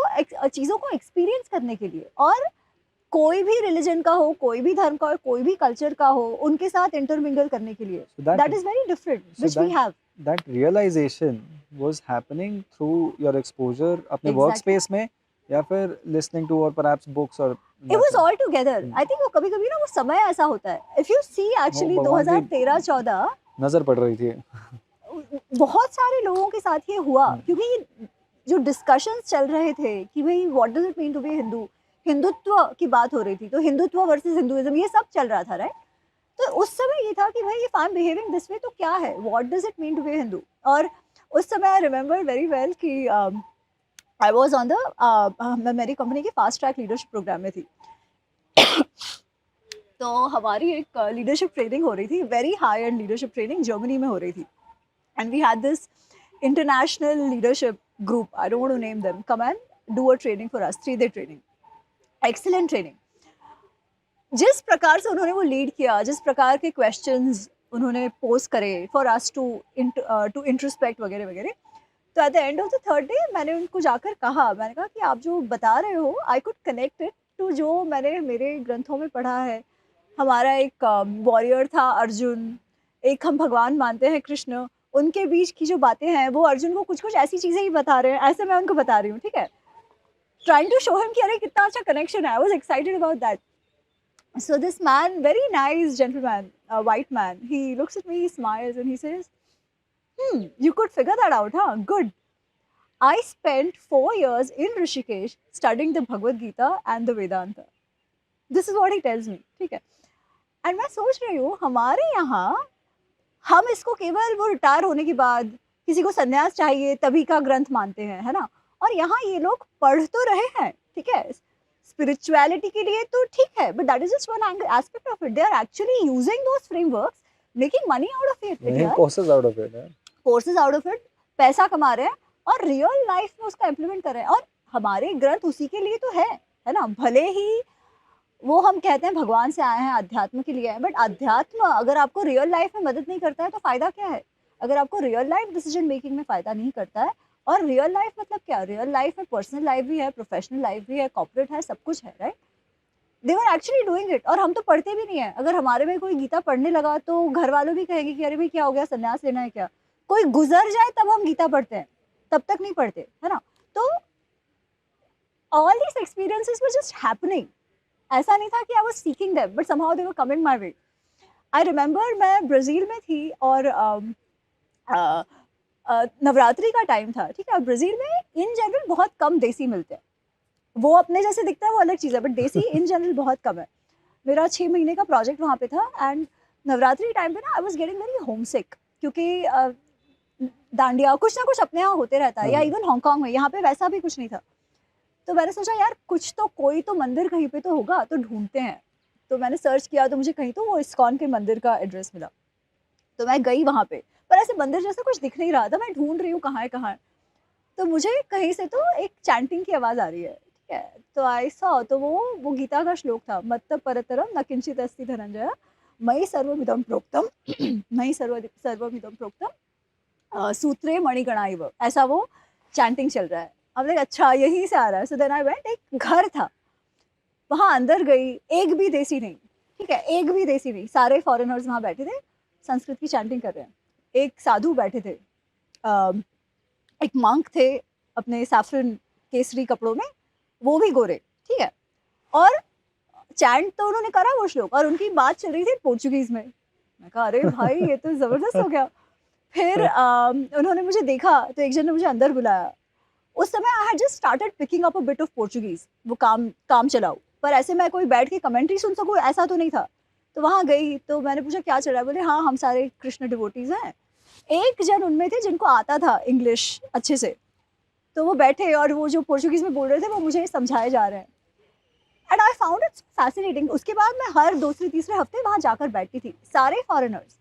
एक्सपीरियंस करने के लिए, और कोई भी रिलीजन का हो, कोई भी धर्म का हो, कोई भी कल्चर का हो, उनके साथ इंटरमिंगल करने के लिए, that is very different which we have. that realization was happening through your exposure अपने Exactly. workspace में, या फिर listening to or perhaps books or It was all together. I think वो कभी-कभी ना वो समय ऐसा होता है। If you see actually भगवान की 2013-14 नजर पड़ रही थी। बहुत सारे लोगों के साथ ये हुआ, क्योंकि जो डिस्कशंस चल रहे थे कि भाई what does it mean to be Hindu, Hindutva की बात हो रही थी, तो हिंदुत्व वर्सेस हिंदुइज्म, ये सब चल रहा था, राइट। तो उस समय ये था कि भाई if I am behaving this way तो क्या है, what does it mean to be Hindu. और उस समय आई रिमेंबर वेरी वेल कि आई वाज ऑन द, मैं मेरी कंपनी के फास्ट ट्रैक लीडरशिप प्रोग्राम में थी। तो हमारी एक लीडरशिप ट्रेनिंग हो रही थी, very high and leadership training Germany में हो रही थी, and we had this international leadership group, I don't want to name them, come and do a training for us, 3-day training, excellent training। जिस प्रकार से उन्होंने वो लीड किया, जिस प्रकार के क्वेश्चंस उन्होंने पोस्ट करे फॉर अस टू इंट्रोस्पेक्ट वगैरह वगैरह, तो at the end of the third day मैंने उनको जाकर कहा, मैंने कहा कि आप जो बता रहे हो I could connect it to जो मैंने मेरे ग्रंथों में पढ़ा है। हमारा एक वॉरियर था अर्जुन, एक हम भगवान मानते हैं कृष्ण, उनके बीच की जो बातें हैं वो अर्जुन को कुछ कुछ ऐसी चीज़ें ही बता रहे हैं, ऐसे मैं उनको बता रही हूँ, ठीक है। trying to show him कि अरे कितना अच्छा connection है. I was excited about that. So this man, very nice gentleman, a white man, he looks at me, he smiles and he says, you could figure that out, huh? Good. I spent 4 years in Rishikesh studying the Bhagavad Gita and the Vedanta. This is what he tells me, ठीक है. And मैं सोच रही हूँ हमारे यहाँ हम इसको केवल वो रिटायर होने के बाद किसी को संन्यास चाहिए तभी का ग्रंथ मानते हैं, है ना. और यहाँ ये लोग पढ़ तो रहे हैं, ठीक है, स्पिरिचुअलिटी के लिए तो ठीक है, but that is just one aspect of it. They are actually using those frameworks, making money out of it, courses out of it, courses out of it, पैसा कमा रहे हैं और रियल लाइफ में उसका इम्प्लीमेंट कर रहे हैं. और हमारे ग्रंथ उसी के लिए तो है ना. भले ही वो हम कहते हैं भगवान से आए हैं, अध्यात्म के लिए है, बट अध्यात्म अगर आपको रियल लाइफ में मदद नहीं करता है तो फायदा क्या है. अगर आपको रियल लाइफ डिसीजन मेकिंग में फायदा नहीं करता है, और रियल लाइफ मतलब क्या, रियल लाइफ में पर्सनल लाइफ भी है, प्रोफेशनल लाइफ भी है, कॉर्पोरेट है, सब कुछ है, right. They were actually doing it. और हम तो पढ़ते भी नहीं है. अगर हमारे में कोई गीता पढ़ने लगा तो घर वालों भी कहेंगे कि अरे भाई क्या हो गया, संन्यास लेना है क्या. कोई गुजर जाए तब हम गीता पढ़ते हैं, तब तक नहीं पढ़ते, है ना. तो all these experiences were just happening. ऐसा नहीं था कि I was seeking them, but somehow they were coming my way. I remember मैं ब्राज़ील में थी और नवरात्रि का टाइम था, ठीक है. ब्राज़ील में इन जनरल बहुत कम देसी मिलते हैं. वो अपने जैसे दिखता है वो अलग चीज़ है, बट देसी इन जनरल बहुत कम है. मेरा 6 महीने का प्रोजेक्ट वहाँ पे था एंड नवरात्रि टाइम पे ना I was getting very homesick, क्योंकि डांडिया कुछ ना कुछ अपने यहाँ होते रहता है, या इवन हांगकांग में. यहाँ पे वैसा भी कुछ नहीं था. तो मैंने सोचा यार कुछ तो, कोई तो मंदिर कहीं पे तो होगा, तो ढूंढते हैं. तो मैंने सर्च किया तो मुझे कहीं तो वो इस्कॉन के मंदिर का एड्रेस मिला. तो मैं गई वहाँ पे, पर ऐसे मंदिर जैसा कुछ दिख नहीं रहा था. मैं ढूंढ रही हूँ कहाँ है कहाँ है. तो मुझे कहीं से तो एक चैंटिंग की आवाज़ आ रही है, ठीक है. तो आई सॉ, तो वो गीता का श्लोक था, मत्त परतरम न किंचित अस्ति धनंजय मयि सर्वमिदं प्रोक्तम मयि सर्वमिदं प्रोक्तम सूत्रे मणिगणा इव. ऐसा वो चैंटिंग चल रहा है. अब लाइक अच्छा यहीं से आ रहा है. So then I went. एक घर था, वहाँ अंदर गई, एक भी देसी नहीं, ठीक है, एक भी देसी नहीं. सारे फॉरेनर्स वहाँ बैठे थे, संस्कृत की चैंटिंग कर रहे हैं. एक साधु बैठे थे, एक मंक थे अपने सैफरन केसरी कपड़ों में, वो भी गोरे, ठीक है. और चैंट तो उन्होंने करा वो श्लोक, और उनकी बात चल रही थी पोर्चुगीज में. मैं कहा अरे भाई ये तो ज़बरदस्त हो गया. फिर उन्होंने मुझे देखा तो एक जन ने मुझे अंदर बुलाया. उस समय I had just started picking up a bit of Portuguese. वो काम चलाओ, पर ऐसे मैं कोई बैठ के कमेंट्री सुन सकूँ ऐसा तो नहीं था. तो वहाँ गई तो मैंने पूछा क्या चल रहा है. बोले हाँ हम सारे कृष्ण डिवोटीज हैं. एक जन उनमें थे जिनको आता था इंग्लिश अच्छे से, तो वो बैठे और वो जो पोर्चुगीज में बोल रहे थे वो मुझे समझाए जा रहे हैं. And I found it fascinating. उसके बाद मैं हर दूसरे तीसरे हफ्ते वहाँ जाकर बैठती थी. सारे फॉरेनर्स,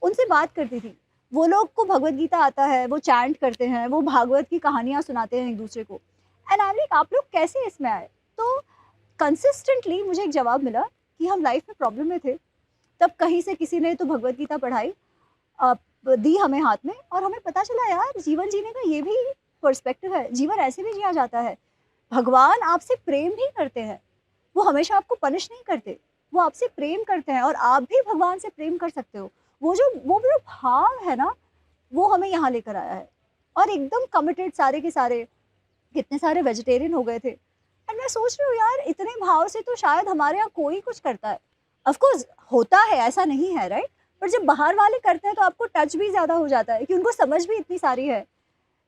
उनसे बात करती थी. वो लोग को भगवत गीता आता है, वो चैंट करते हैं, वो भागवत की कहानियाँ सुनाते हैं एक दूसरे को. एंड आई लाइक आप लोग कैसे इसमें आए. तो कंसिस्टेंटली मुझे एक जवाब मिला कि हम लाइफ में प्रॉब्लम में थे, तब कहीं से किसी ने तो भगवत गीता पढ़ाई, दी हमें हाथ में, और हमें पता चला यार जीवन जीने का ये भी पर्सपेक्टिव है. जीवन ऐसे भी जिया जाता है. भगवान आपसे प्रेम भी करते हैं, वो हमेशा आपको पनिश नहीं करते, वो आपसे प्रेम करते हैं, और आप भी भगवान से प्रेम कर सकते हो. वो जो भाव है ना, वो हमें यहाँ लेकर आया है. और एकदम कमिटेड सारे के सारे. कितने सारे वेजिटेरियन हो गए थे. एंड मैं सोच रही हूँ यार इतने भाव से तो शायद हमारे यहाँ कोई कुछ करता है. ऑफकोर्स होता है, ऐसा नहीं है, राइट. पर जब बाहर वाले करते हैं तो आपको टच भी ज़्यादा हो जाता है कि उनको समझ भी इतनी सारी है.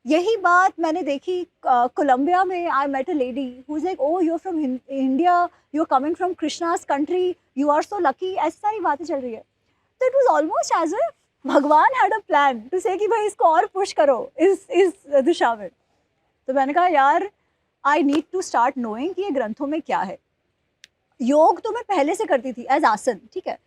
यही बात मैंने देखी कोलंबिया में. I met a lady who is like oh you are from India, you are coming from Krishna's country, you are so lucky. ऐसी सारी बातें चल रही है. तो it was almost as if भगवान had a plan to say कि भाई इसको और पुश करो इस दिशा में. तो मैंने कहा यार I need to start knowing कि ये ग्रंथों में क्या है. योग तो मैं पहले से करती थी एज आसन, ठीक है.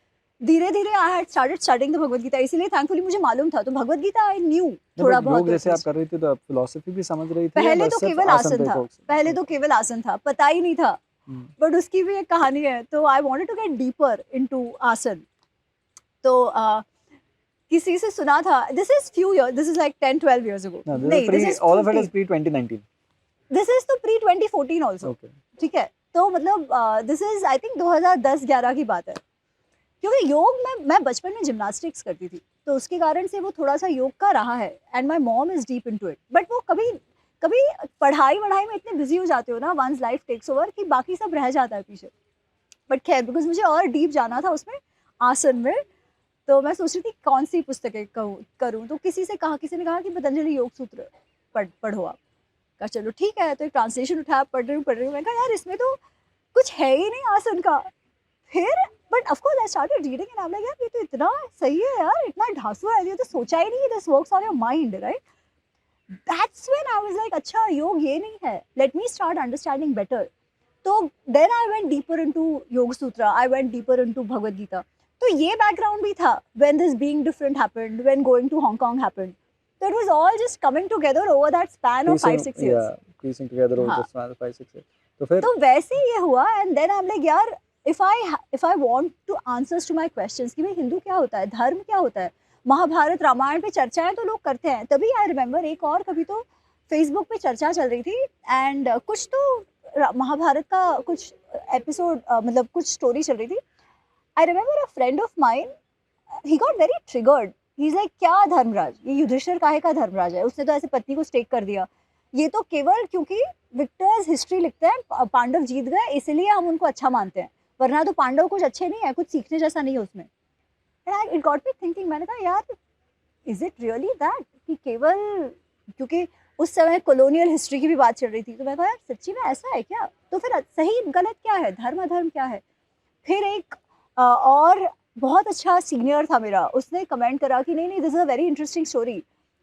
धीरे धीरे I had started studying the Bhagavad Gita, इसीलिए थैंकफुली मुझे मालूम था. तो भगवत गीता आई न्यू थोड़ा बहुत. योग जैसे आप कर रही थी तो आप फिलॉसफी भी समझ रही थी. पहले तो केवल आसन था, पहले तो केवल आसन था, पता ही नहीं था. बट उसकी भी एक कहानी है. तो I wanted to get deeper into asana. तो किसी से सुना था, this is few year, this is like 10-12 years ago. नहीं, this is all of it is pre 2019. This is तो प्री 2014 आल्सो, ठीक है. तो मतलब दिस इज आई थिंक 2010-11 की बात है. क्योंकि योग में मैं बचपन में जिम्नास्टिक्स करती थी, तो उसके कारण से वो थोड़ा सा योग का रहा है. And my mom is deep into it. But वो कभी पढ़ाई वढ़ाई में इतने बिजी हो जाते हो ना, वंस लाइफ टेक्स ओवर, कि बाकी सब रह जाता है पीछे. बट खैर, बिकॉज मुझे और डीप जाना था उसमें, आसन में, तो मैं सोच रही थी कौन सी पुस्तकें करूँ. तो किसी ने कहा कि पतंजलि योग सूत्र पढ़ो आप. कहा चलो ठीक है, तो एक ट्रांसलेशन उठाया, पढ़ रही हूँ. मैं कहा यार इसमें तो कुछ है ही नहीं आसन का. फिर but of course I started reading and I am like यार ये तो इतना सही है यार, इतना ढांसू है, ये तो सोचा ही नहीं, this works on your mind, right. That's when I was like अच्छा योग ये नहीं है, let me start understanding better. तो then I went deeper into yoga sutra, I went deeper into Bhagavad Gita. तो ये बैकग्राउंड भी था when this being different happened, when going to Hong Kong happened. So it was all just coming together over that span of 5-6 years. Yeah, piecing together over हाँ. the span of 5-6 years. तो फिर तो वैसे ही ये हुआ. And then I am like यार if I want to answers to my questions कि भाई हिंदू क्या होता है, धर्म क्या होता है, महाभारत रामायण पे चर्चाएं तो लोग करते हैं. तभी आई रिमेम्बर एक और कभी तो फेसबुक पे चर्चा चल रही थी एंड कुछ तो महाभारत का कुछ एपिसोड मतलब कुछ स्टोरी चल रही थी. I remember a friend of mine, he got very triggered. He is like क्या धर्मराज, ये युधिष्ठिर काहे का धर्मराज है, उसने तो ऐसे पत्नी को स्टेक कर दिया. ये तो केवल क्योंकि विक्टर्स हिस्ट्री लिखते हैं, पांडव जीत गए इसलिए हम उनको अच्छा मानते हैं, वरना तो पांडव कुछ अच्छे नहीं है, कुछ सीखने जैसा नहीं है उसमें. And it got me thinking. मैंने कहा यार इज इट रियली दैट कि केवल क्योंकि उस समय कॉलोनियल हिस्ट्री की भी बात चल रही थी, तो मैं कहा यार सच्ची में ऐसा है क्या, तो फिर सही गलत क्या है, धर्म अधर्म क्या है. फिर एक और बहुत अच्छा सीनियर था मेरा, उसने कमेंट करा कि नहीं this is a very interesting story.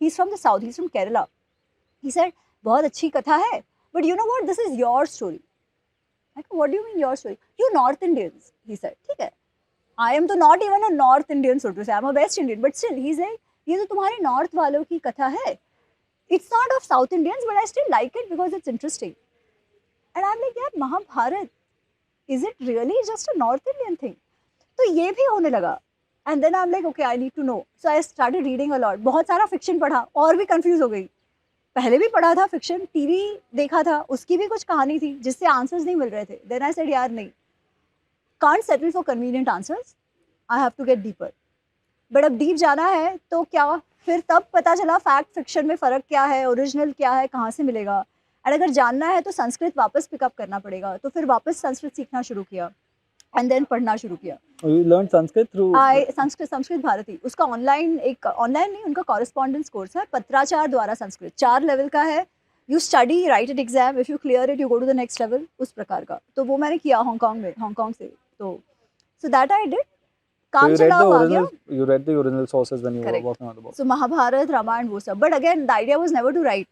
He is from the south, he is from Kerala. He said बहुत अच्छी कथा है, but you know what, this is your story. I go, what do you mean your story? You North Indians, he said. ठीक है. I am तो not even a North Indian, so to say. I'm a West Indian, but still, he's like, ये तो तुम्हारे North वालों की कथा है. It's not of South Indians, but I still like it because it's interesting. And I'm like, यार Mahabharat, is it really just a North Indian thing? तो ये भी होने लगा. And then I'm like, okay, I need to know. So I started reading a lot. बहुत सारा fiction पढ़ा और भी confuse हो गई. पहले भी पढ़ा था फिक्शन, टीवी देखा था, उसकी भी कुछ कहानी थी जिससे आंसर्स नहीं मिल रहे थे. देन आई सेड यार नहीं, can't settle for convenient answers, I have to get deeper. But अब डीप जाना है तो क्या, फिर तब पता चला फैक्ट फिक्शन में फ़र्क क्या है, ओरिजिनल क्या है, कहाँ से मिलेगा. एंड अगर जानना है तो संस्कृत वापस पिकअप करना पड़ेगा. तो फिर वापस संस्कृत सीखना शुरू किया एंड देन पढ़ना शुरू किया. you learned Sanskrit through Sanskrit Bharti, उसका ऑनलाइन नहीं, उनका कॉरेस्पॉन्डेंस कोर्स है, पत्राचार द्वारा संस्कृत 4 लेवल का है. You study, write an exam, if you clear it you go to the next level, उस प्रकार का. तो वो मैंने किया हांगकांग से. तो सो दैट आई डिड. काम चला आ गया. You read the original sources when you were Correct. working on the book. So Mahabharat Ramayana वो सब, but again the idea was never to write.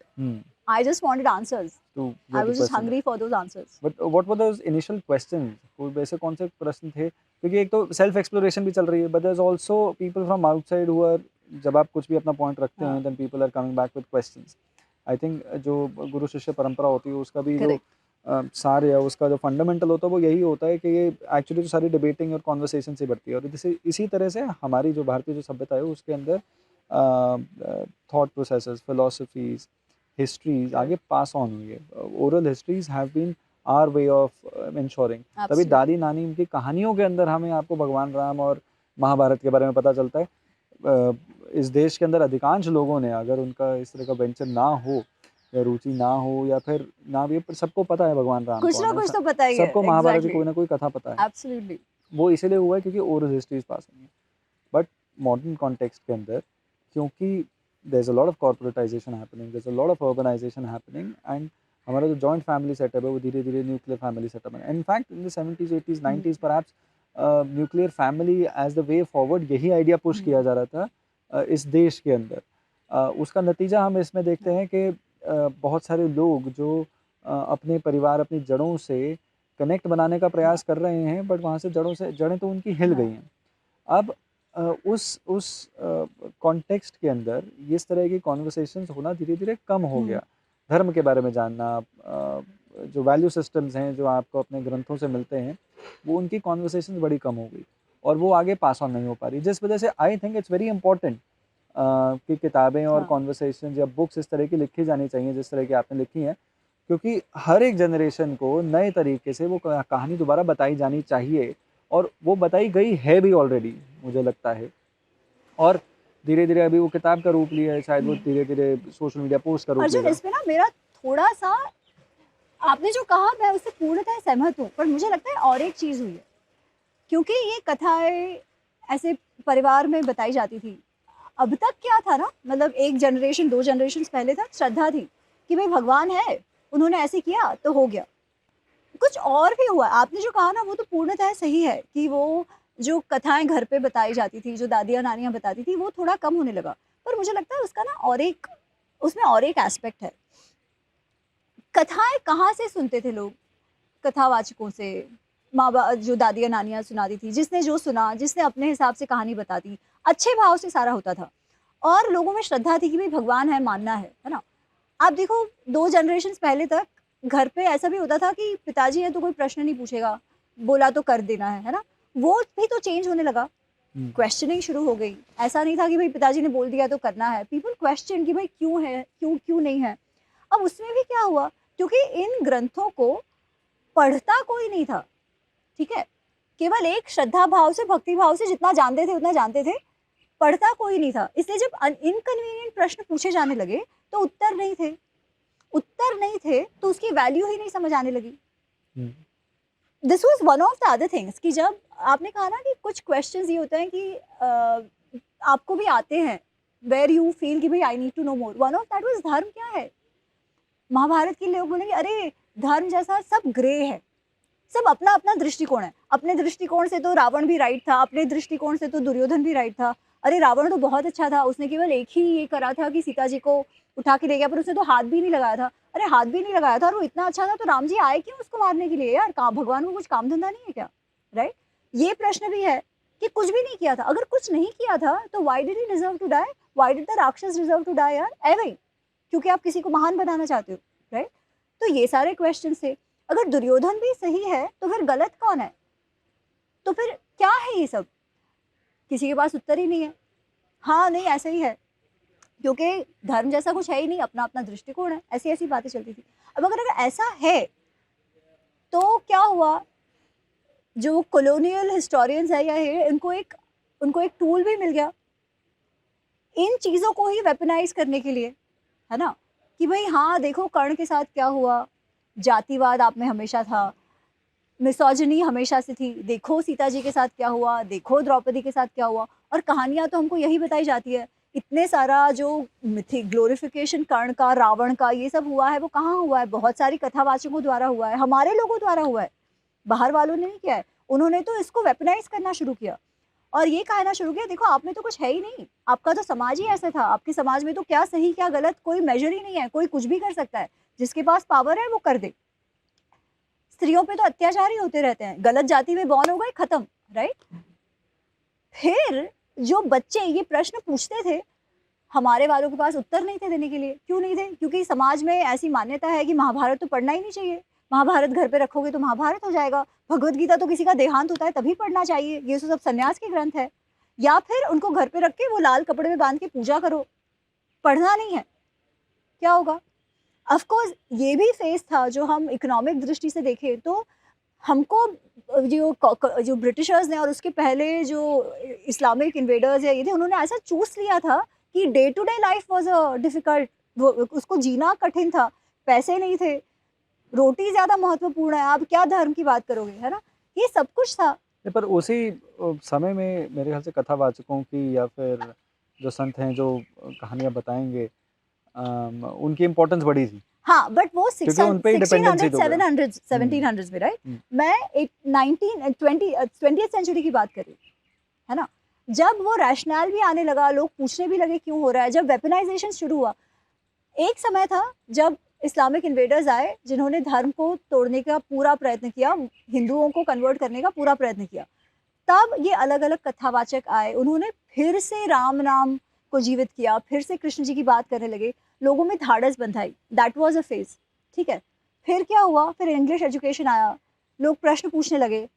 I just wanted answers. To I get the was just question. hungry for those answers. But what were those initial questions? कोई वैसे कौन से प्रश्न थे? क्योंकि एक तो सेल्फ एक्सप्लोरेशन भी चल रही है, but there's also people from outside who are, जब आप कुछ भी अपना पॉइंट रखते हैं, then people are coming back with questions. I think जो गुरु शिष्य परंपरा होती है उसका भी जो सार है, उसका जो फंडामेंटल होता है वो यही होता है कि ये एक्चुअली जो सारी डिबेटिंग और कॉन्वर्सेशन से बढ़ती है. और इसी तरह से हमारी जो भारतीय जो सभ्यता है उसके अंदर थॉट प्रोसेसेस, फिलोसफीज, हिस्ट्रीज आगे पास ऑन हुई है. Oral histories have been our way of ensuring. तभी दादी नानी की कहानियों के अंदर हमें आपको भगवान राम और महाभारत के बारे में पता चलता है. इस देश के अंदर अधिकांश लोगों ने, अगर उनका इस तरह का वेंचर ना हो या रुचि ना हो या फिर ना भी, पर सबको पता है भगवान राम कुछ ना कुछ तो पता ही है. सबको महाभारत की कोई ना कोई कथा पता है. एब्सोल्युटली. वो इसलिए हुआ है क्योंकि ओरल हिस्ट्रीज पास हुई है. बट मॉडर्न कॉन्टेक्स्ट के अंदर क्योंकि there's a lot of corporatization happening, there's a lot of urbanization happening, and हमारा जो joint family setup है वो धीरे धीरे nuclear family setup है. In fact in the 70s, 80s, 90s perhaps nuclear family as the way forward यही idea push किया जा रहा था इस देश के अंदर. उसका नतीजा हम इसमें देखते हैं कि बहुत सारे लोग जो अपने परिवार, अपनी जड़ों से कनेक्ट बनाने का प्रयास कर रहे हैं, बट वहाँ से जड़ें तो उनकी हिल गई हैं. अब उस कॉन्टेक्स्ट के अंदर इस तरह की कॉन्वर्सेशंस होना धीरे धीरे कम हो गया. धर्म के बारे में जानना, जो वैल्यू सिस्टम्स हैं जो आपको अपने ग्रंथों से मिलते हैं, वो उनकी कॉन्वर्सेशंस बड़ी कम हो गई और वो आगे पास ऑन नहीं हो पा रही. जिस वजह से I think it's very important कि किताबें और कॉन्वर्सेशन या बुक्स इस तरह की लिखी जानी चाहिए जिस तरह की आपने लिखी हैं, क्योंकि हर एक जनरेशन को नए तरीके से वो कहानी दोबारा बताई जानी चाहिए. और वो बताई गई है भी ऑलरेडी, मुझे लगता है. और धीरे धीरे अभी वो किताब का रूप लिया है, शायद वो धीरे धीरे सोशल मीडिया पोस्ट का रूप अर्जुन, लेगा. इसमें ना मेरा थोड़ा सा आपने जो कहा मैं उससे पूर्णतः सहमत हूँ, पर मुझे लगता है और एक चीज़ हुई है, क्योंकि ये कथाएं ऐसे परिवार में बताई जाती थी। अब तक क्या था ना, मतलब एक जनरेशन 2 जनरेशन पहले तक श्रद्धा थी कि भाई भगवान है, उन्होंने ऐसे किया तो हो गया। कुछ और भी हुआ, आपने जो कहा ना वो तो पूर्णतः सही है कि वो जो कथाएं घर पे बताई जाती थी, जो दादियाँ नानियाँ बताती थी, वो थोड़ा कम होने लगा। पर मुझे लगता है उसका ना और एक, उसमें और एक एस्पेक्ट है। कथाएं कहाँ से सुनते थे लोग? कथावाचकों से, माँ बाप जो दादियाँ नानियाँ सुनाती थी, जिसने जो सुना, जिसने अपने हिसाब से कहानी बता दी, अच्छे भाव से सारा होता था और लोगों में श्रद्धा थी कि भाई भगवान है, मानना है ना? आप देखो 2 जनरेशंस पहले तक घर पे ऐसा भी होता था कि पिताजी हैं तो कोई प्रश्न नहीं पूछेगा, बोला तो कर देना है ना? वो भी तो चेंज होने लगा, क्वेश्चनिंग शुरू हो गई। ऐसा नहीं था कि भाई पिताजी ने बोल दिया तो करना है, पीपल क्वेश्चन कि भाई क्यों है, क्यों क्यों नहीं है? अब उसमें भी क्या हुआ, क्योंकि इन ग्रंथों को पढ़ता कोई नहीं था, ठीक है? केवल एक श्रद्धा भाव से, भक्ति भाव से जितना जानते थे उतना जानते थे, पढ़ता कोई नहीं था। इसलिए जब इनकन्वीनियंट प्रश्न पूछे जाने लगे तो उत्तर नहीं थे, उत्तर नहीं थे तो उसकी वैल्यू ही नहीं समझ आने लगी। This was one of the other things कि जब आपने कहा ना कि कुछ क्वेश्चंस ये होते हैं कि आपको भी आते हैं, वेयर यू फील कि भाई I need to know more. One of that was धर्म क्या है? महाभारत के लोग बोलेंगे अरे धर्म जैसा सब ग्रे है, सब अपना अपना दृष्टिकोण है। अपने दृष्टिकोण से तो रावण भी राइट था, अपने दृष्टिकोण से तो दुर्योधन भी राइट था। अरे रावण तो बहुत अच्छा था, उसने केवल एक ही ये करा था कि सीता जी को उठा के ले गया, पर उसने तो हाथ भी नहीं लगाया था। अरे हाथ भी नहीं लगाया था और वो इतना अच्छा था तो राम जी आए क्यों उसको मारने के लिए? यार काम, भगवान को कुछ काम धंधा नहीं है क्या? राइट, ये प्रश्न भी है कि कुछ भी नहीं किया था। अगर कुछ नहीं किया था तो why did he deserve to die? Why did the rakshasa deserve to die? यार ऐवे ही, क्योंकि आप किसी को महान बनाना चाहते हो, राइट? तो ये सारे क्वेश्चन थे। अगर दुर्योधन भी सही है तो फिर गलत कौन है? तो फिर क्या है ये सब? किसी के पास उत्तर ही नहीं है। हाँ नहीं ऐसा ही है, क्योंकि धर्म जैसा कुछ है ही नहीं, अपना अपना दृष्टिकोण है, ऐसी ऐसी बातें चलती थी। अब अगर ऐसा है तो क्या हुआ, जो कॉलोनियल हिस्टोरियंस है या है, उनको एक टूल भी मिल गया इन चीज़ों को ही वेपनाइज करने के लिए, है ना? कि भाई हाँ देखो कर्ण के साथ क्या हुआ, जातिवाद आप में हमेशा था, मिसोजिनी हमेशा से थी, देखो सीता जी के साथ क्या हुआ, देखो द्रौपदी के साथ क्या हुआ। और कहानियाँ तो हमको यही बताई जाती है। इतने सारा जो मिथि ग्लोरिफिकेशन कर्ण का, रावण का, ये सब हुआ है, वो कहाँ हुआ है? बहुत सारी कथावाचकों द्वारा हुआ है, हमारे लोगों द्वारा हुआ है, बाहर वालों ने नहीं किया है। उन्होंने तो इसको वेपनाइज करना शुरू किया और ये कहना शुरू किया देखो आप में तो कुछ है ही नहीं, आपका तो समाज ही ऐसा था, आपके समाज में तो क्या सही क्या गलत कोई मेजर ही नहीं है, कोई कुछ भी कर सकता है, जिसके पास पावर है वो कर दे। स्त्रियों पे तो अत्याचार ही होते रहते हैं, गलत जाति में बॉर्न हो गए, खत्म, राइट? फिर जो बच्चे ये प्रश्न पूछते थे, हमारे वालों के पास उत्तर नहीं थे देने के लिए। क्यों नहीं थे? क्योंकि समाज में ऐसी मान्यता है कि महाभारत तो पढ़ना ही नहीं चाहिए, महाभारत घर पे रखोगे तो महाभारत हो जाएगा, भगवत गीता तो किसी का देहांत होता है तभी पढ़ना चाहिए, ये तो सब सन्यास के ग्रंथ है। या फिर उनको घर पे रख के वो लाल कपड़े में बांध के पूजा करो, पढ़ना नहीं है, क्या होगा? ऑफ कोर्स ये भी फेज था जो हम इकोनॉमिक दृष्टि से देखें तो हमको जो ब्रिटिशर्स ने और उसके पहले जो इस्लामिक इन्वेडर्स या ये थे, उन्होंने ऐसा चूस लिया था कि day to day life was a difficult, वो उसको जीना कठिन था, पैसे नहीं थे, रोटी ज़्यादा महत्वपूर्ण है, आप क्या धर्म की बात करोगे, है ना? ये सब कुछ था। नहीं, पर उसी समय में मेरे ख्याल से कथावाचकों की या फिर जो संत हैं जो कहानियाँ बताएँगे उनकी इम्पोर्टेंस बढ़ी थी। हाँ, बट वो क्योंकि उन पे ही डिपेंडेंसी 1600, तो है। 700, 1700s में, राइट? हुँ। मैं एक 20th सेंचुरी की बात कर रही हूँ, है ना? जब वो रैशनल भी आने लगा, लोग पूछने भी लगे क्यों हो रहा है, जब वेपनाइजेशन शुरू हुआ। एक समय था जब इस्लामिक इन्वेडर्स आए जिन्होंने धर्म को तोड़ने का पूरा प्रयत्न किया, हिंदुओं को कन्वर्ट करने का पूरा प्रयत्न किया। तब ये अलग-अलग कथावाचक आए, उन्होंने फिर से राम नाम को जीवित किया, फिर से कृष्ण जी की बात करने लगे, लोगों में धाड़स Badhaai. That was a phase, ठीक है? फिर क्या हुआ? फिर इंग्लिश एजुकेशन आया, लोग प्रश्न पूछने लगे,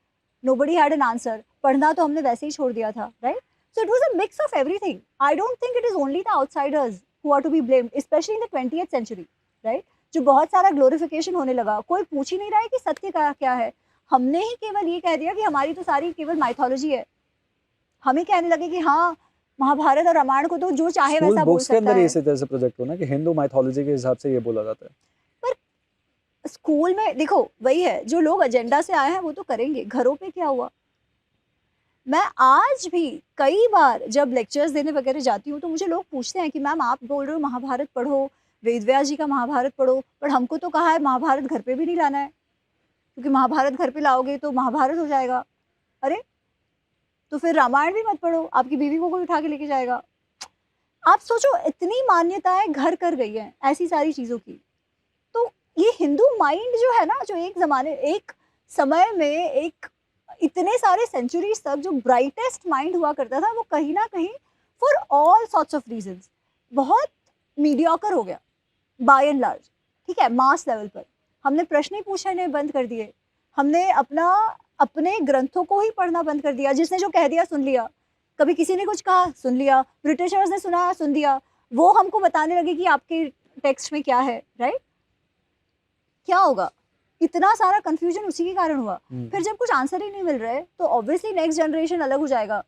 नोबडी हैड एन आंसर, पढ़ना तो हमने वैसे ही छोड़ दिया था, right? So it was a mix of everything. I don't think it is only the outsiders who are to be blamed, specially in the 20th century, right? जो बहुत सारा ग्लोरिफिकेशन होने लगा, कोई पूछ ही नहीं रहा है कि सत्य का क्या है। हमने ही केवल ये कह दिया कि हमारी तो सारी केवल माइथोलॉजी है। हम ही कहने लगे कि हाँ, महाभारत और रामायण को तो जो चाहे स्कूल वैसा बोल बुक्स के सकता अंदर है। इसी तरह से प्रोजेक्ट हो ना कि हिंदू माइथोलॉजी के हिसाब से ये बोला जाता है। स्कूल में देखो वही है, जो लोग एजेंडा से आए हैं वो तो करेंगे, घरों पे क्या हुआ? मैं आज भी कई बार जब लेक्चर्स देने वगैरह जाती हूँ तो मुझे लोग पूछते हैं कि मैम आप बोल रहे हो महाभारत पढ़ो, वेद व्यास जी का महाभारत पढ़ो, पर हमको तो कहा है महाभारत घर पे भी नहीं लाना है, क्योंकि महाभारत घर पे लाओगे तो महाभारत हो जाएगा। अरे! तो फिर रामायण भी मत पढ़ो, आपकी बीवी को कोई उठा के लेके जाएगा। आप सोचो इतनी मान्यताएँ घर कर गई हैं, ऐसी सारी चीज़ों की। तो ये हिंदू माइंड जो है ना, जो एक समय में एक इतने सारे सेंचुरीज़ तक जो ब्राइटेस्ट माइंड हुआ करता था, वो कहीं न कहीं for all sorts of reasons बहुत मीडियोकर हो गया, बाय एंड लार्ज, ठीक है? मास लेवल पर। हमने प्रश्न ही पूछने बंद कर दिए। हमने अपने ग्रंथों को ही पढ़ना बंद कर दिया, जिसने जो कह दिया सुन लिया। कभी किसी ने कुछ कहा, सुन लिया, ब्रिटिशर्स ने सुनाया, सुन लिया। वो हमको बताने लगे कि आपके टेक्स्ट में क्या है, राइट? क्या होगा? इतना सारा कन्फ्यूजन उसी के कारण हुआ। फिर जब कुछ आंसर ही नहीं मिल रहे, तो ऑब्वियसली नेक्स्ट जनरेशन अलग हो जाएगा,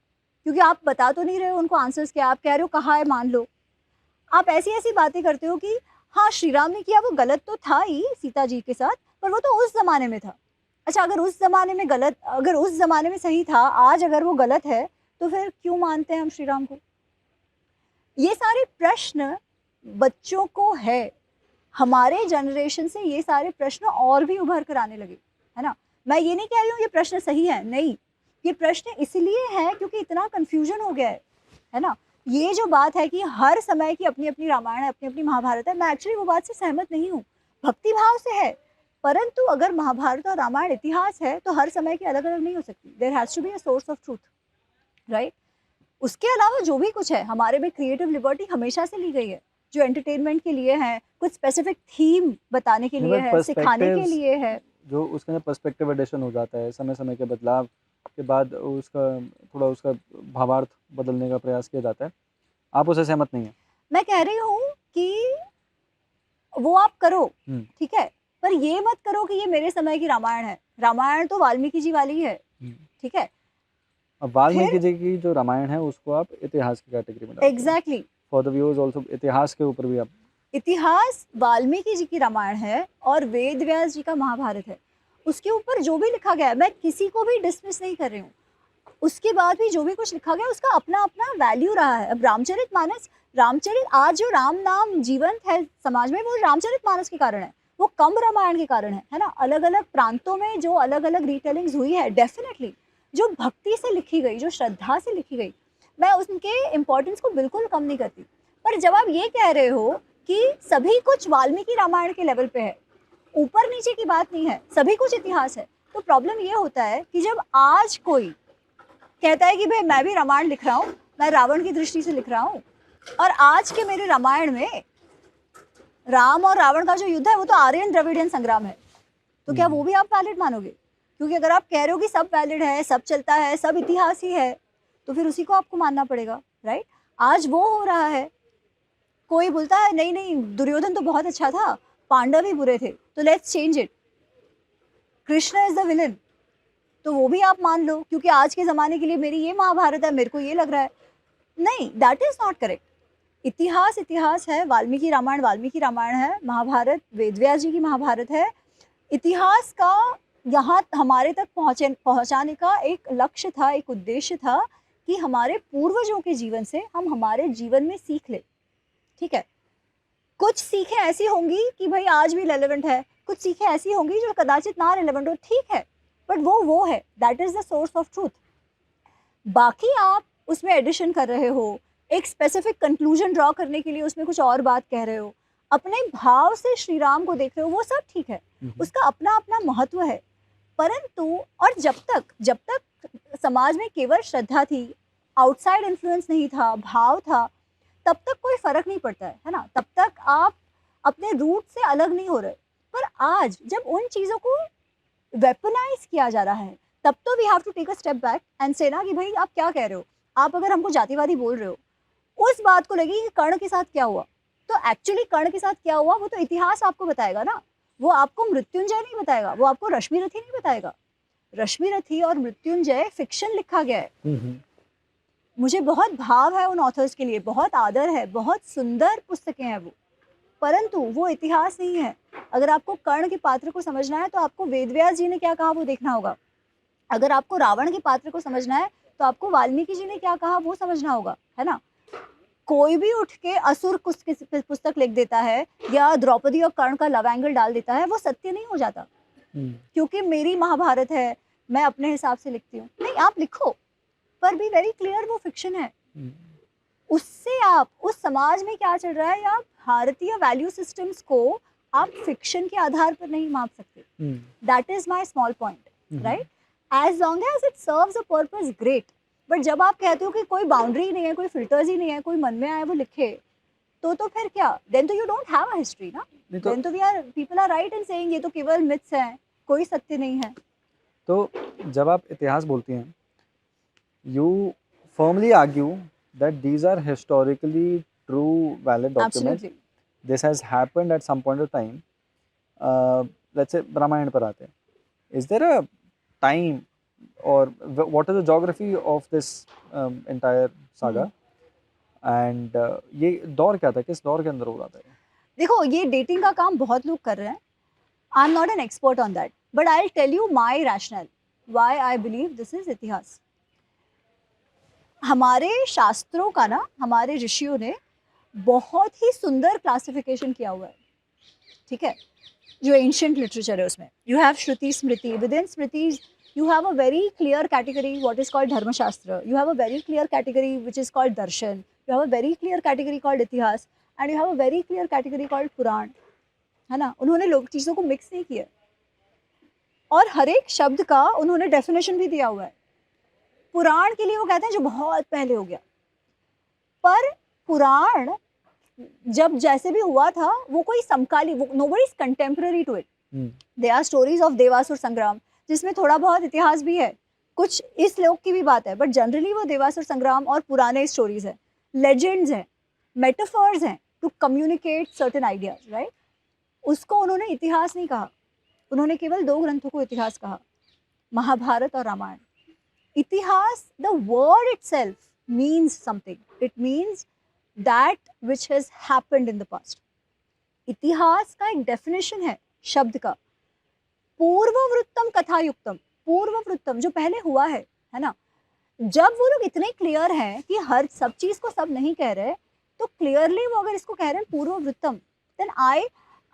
क्योंकि आप बता तो नहीं रहे हो उनको आंसर्स क्या, आप कह रहे हो कहा है मान लो। आप ऐसी-ऐसी बातें करते हो कि हाँ, श्री राम ने किया वो गलत तो था ही सीता जी के साथ, पर वो तो उस ज़माने में था। अच्छा, अगर उस ज़माने में सही था, आज अगर वो गलत है, तो फिर क्यों मानते हैं हम श्री राम को? ये सारे प्रश्न बच्चों को है। हमारे जनरेशन से ये सारे प्रश्न और भी उभर कर आने लगे, है ना? मैं ये नहीं कह रही हूँ ये प्रश्न सही है, नहीं। ये प्रश्न इसलिए है क्योंकि इतना कन्फ्यूजन हो गया है ना? ये जो बात है कि हर समय की अपनी-अपनी रामायण है, अपनी-अपनी महाभारत है, मैं एक्चुअली वो बात से सहमत नहीं हूँ। भक्ति भाव से है, परंतु अगर महाभारत और रामायण इतिहास है, तो हर समय की अलग-अलग नहीं हो सकती। There has to be a source of truth, right? उसके अलावा जो भी कुछ है, हमारे में क्रिएटिव लिबर्टी हमेशा से ली गई है। जो एंटरटेनमेंट के लिए है, कुछ स्पेसिफिक थीम बताने के लिए है, सिखाने के लिए है। जो उसके अंदर पर्सपेक्टिव एडिशन हो जाता है, समय-समय के बदलाव के बाद उसका भावार्थ बदलने का प्रयास किया जाता है। आप उससे सहमत नहीं हैं? मैं कह रही हूँ कि वो आप करो, ठीक है? पर ये मत करो कि ये मेरे समय की रामायण है। रामायण तो वाल्मीकि जी वाली है, ठीक है? अब वाल्मीकि जी की जो रामायण है उसको आप इतिहास की कैटेगरी में डालते हैं। Exactly. For the viewers also इतिहास के ऊपर भी आप इतिहास वाल्मीकि जी की रामायण है और वेद व्यास जी का महाभारत है। उसके ऊपर जो भी लिखा गया है, मैं किसी को भी डिसमिस नहीं कर रही हूँ। उसके बाद भी जो भी कुछ लिखा गया उसका अपना-अपना वैल्यू रहा है। अब आज जो राम नाम जीवंत है समाज में, वो रामचरितमानस के कारण है। वो कंब रामायण के कारण है ना? अलग-अलग प्रांतों में जो अलग-अलग रीटेलिंग्स हुई है, डेफिनिटली जो भक्ति से लिखी गई, जो श्रद्धा से लिखी गई, मैं उनके इम्पोर्टेंस को बिल्कुल कम नहीं करती। पर जब आप ये कह रहे हो कि सभी कुछ वाल्मीकि रामायण के लेवल पे है, ऊपर-नीचे की बात नहीं है, सभी कुछ इतिहास है, तो प्रॉब्लम ये होता है कि जब आज कोई कहता है कि भाई मैं भी रामायण लिख रहा हूँ, मैं रावण की दृष्टि से लिख रहा हूँ, और आज के मेरे रामायण में राम और रावण का जो युद्ध है वो तो आर्यन द्रविडियन संग्राम है, तो क्या वो भी आप वैलिड मानोगे? क्योंकि अगर आप कह रहे हो कि सब वैलिड है, सब चलता है, सब इतिहास ही है, तो फिर उसी को आपको मानना पड़ेगा, राइट? आज वो हो रहा है, कोई बोलता है नहीं नहीं दुर्योधन तो बहुत अच्छा था, पांडव ही बुरे थे, तो let's change it, Krishna is the villain, तो वो भी आप मान लो क्योंकि आज के ज़माने के लिए मेरी ये महाभारत है, मेरे को ये लग रहा है। नहीं, दैट इज़ नॉट करेक्ट। इतिहास इतिहास है, वाल्मीकि रामायण है, महाभारत वेदव्यास जी की महाभारत है। इतिहास का यहाँ हमारे तक पहुँचाने का एक लक्ष्य था, एक उद्देश्य था कि हमारे पूर्वजों के जीवन से हम हमारे जीवन में सीख लें, ठीक है? कुछ सीखें ऐसी होंगी कि भाई आज भी रेलेवेंट है, कुछ सीखें ऐसी होंगी जो कदाचित ना रेलेवेंट हो, ठीक है, बट वो है, that is the source of truth. बाकी आप उसमें एडिशन कर रहे हो, एक स्पेसिफिक कंक्लूजन ड्रॉ करने के लिए उसमें कुछ और बात कह रहे हो, अपने भाव से श्री राम को देख रहे हो, वो सब ठीक है, उसका अपना-अपना महत्व है। परंतु और जब तक समाज में केवल श्रद्धा थी, आउटसाइड इन्फ्लुएंस नहीं था, भाव था, तब तक कोई फ़र्क नहीं पड़ता है ना? तब तक आप अपने रूट से अलग नहीं हो रहे। पर आज जब उन चीज़ों को वेपनाइज़ किया जा रहा है, तब तो we have to take a step back and say ना कि भाई आप क्या कह रहे हो? आप अगर हमको जातिवादी बोल रहे हो, उस बात को लगी कि कर्ण के साथ क्या हुआ? तो एक्चुअली कर्ण के साथ क्या हुआ वो तो इतिहास आपको बताएगा ना। वो आपको मृत्युंजय नहीं बताएगा, वो आपको रश्मिरथी नहीं बताएगा। रश्मिरथी और मृत्युंजय फ़िक्शन लिखा गया है। मुझे बहुत भाव है उन ऑथर्स के लिए, बहुत आदर है, बहुत सुंदर पुस्तकें हैं वो, परंतु वो इतिहास नहीं है। अगर आपको कर्ण के पात्र को समझना है तो आपको वेदव्यास जी ने क्या कहा वो देखना होगा। अगर आपको रावण के पात्र को समझना है तो आपको वाल्मीकि जी ने क्या कहा वो समझना होगा, है ना। कोई भी उठ के असुर कुछ पुस्तक लिख देता है या द्रौपदी और कर्ण का लव एंगल डाल देता है, वो सत्य नहीं हो जाता। क्योंकि मेरी महाभारत है, मैं अपने हिसाब से लिखती हूँ, नहीं आप लिखो, पर भी वेरी क्लियर वो फिक्शन है। उससे आप उस समाज में क्या चल रहा है या भारतीय वैल्यू सिस्टम्स को आप फिक्शन के आधार पर नहीं माप सकते। That is my small point, right. As long as it serves a purpose, great. But जब आप कहते हो कि कोई बाउंड्री नहीं है, कोई फिल्टर्स ही नहीं है, कोई मन में आए वो लिखे, तो फिर क्या, देन तो you don't have a history ना। देन तो we are, people are right in saying ये तो केवल मिथ्स हैं, कोई सत्य नहीं है। तो जब आप इतिहास बोलती हैं, you firmly argue that these are historically true, valid documents. Absolutely. This has happened at some point of time. Let's say Ramayan पर आते हैं. Is there a time or what is the geography of this entire saga? And ये दौर क्या था, किस दौर के अंदर हो रहा था? देखो, ये डेटिंग का काम बहुत लोग कर रहे हैं. I am not an expert on that, but I will tell you my rational why I believe this is इतिहास. हमारे शास्त्रों का ना, हमारे ऋषियों ने बहुत ही सुंदर क्लासिफिकेशन किया हुआ है, ठीक है, जो एंशियंट लिटरेचर है उसमें. You have Shruti Smriti, with in Smriti you have a very clear category what is called dharmashastra, you have a very clear category which is called darshan, you have a very clear category called itihas, and you have a very clear category called पुराण, है ना. उन्होंने लोग चीज़ों को मिक्स नहीं किया और हर एक शब्द का उन्होंने डेफिनेशन भी दिया हुआ है. पुराण के लिए वो कहते हैं जो बहुत पहले हो गया, पर पुराण जब जैसे भी हुआ था वो कोई समकालीन, nobody is contemporary to it. They are stories of Devasur Sangram जिसमें थोड़ा बहुत इतिहास भी है, कुछ इस लोक की भी बात है, बट जनरली वो देवासुर संग्राम और पुराने स्टोरीज हैं, लेजेंड्स हैं, मेटाफर्स हैं to communicate certain ideas, right. उसको उन्होंने इतिहास नहीं कहा, उन्होंने केवल 2 ग्रंथों को इतिहास कहा, महाभारत और रामायण. इतिहास, the word itself means something, it means that which has happened in the past. इतिहास का एक डेफिनेशन है शब्द का, पूर्ववृत्तम कथायुक्तम. पूर्ववृत्तम जो पहले हुआ है ना. जब वो लोग इतने क्लियर हैं कि हर सब चीज को सब नहीं कह रहे, तो क्लियरली वो अगर इसको कह रहे हैं पूर्ववृत्तम, देन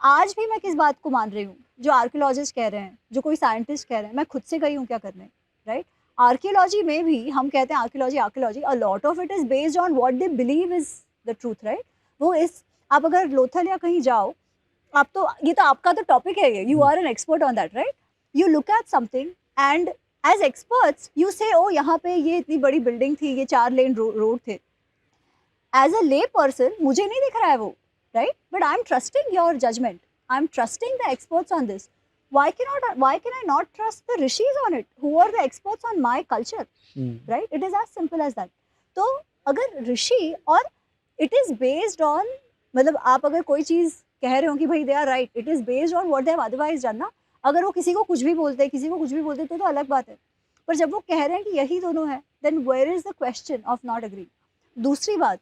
आज भी मैं किस बात को मान रही हूँ, जो आर्कियोलॉजिस्ट कह रहे हैं, जो कोई साइंटिस्ट कह रहे हैं, मैं खुद से गई हूँ क्या करने, राइट. आर्कियोलॉजी में भी हम कहते हैं archaeology, a lot of it is based on what they believe is the truth, right. वो इस, आप अगर लोथल या कहीं जाओ, आप तो, ये तो आपका तो टॉपिक है, ये, you are an expert on that, right. You look at something and as experts you say, oh यहाँ पे ये इतनी बड़ी बिल्डिंग थी, ये 4 लेन रोड थे. एज अ ले पर्सन मुझे नहीं दिख रहा है वो, right, but I am trusting your judgement, I am trusting the experts on this. why can I not trust the rishis on it, who are the experts on my culture, right? It is as simple as that. तो अगर ऋषि, और it is based on, मतलब आप अगर कोई चीज़ कह रहे हो कि भाई they are right, it is based on what they have otherwise done ना. अगर वो किसी को कुछ भी बोलते हैं तो अलग बात है, पर जब वो कह रहे हैं कि यही दोनों है, then where is the question of not agreeing. दूसरी बात,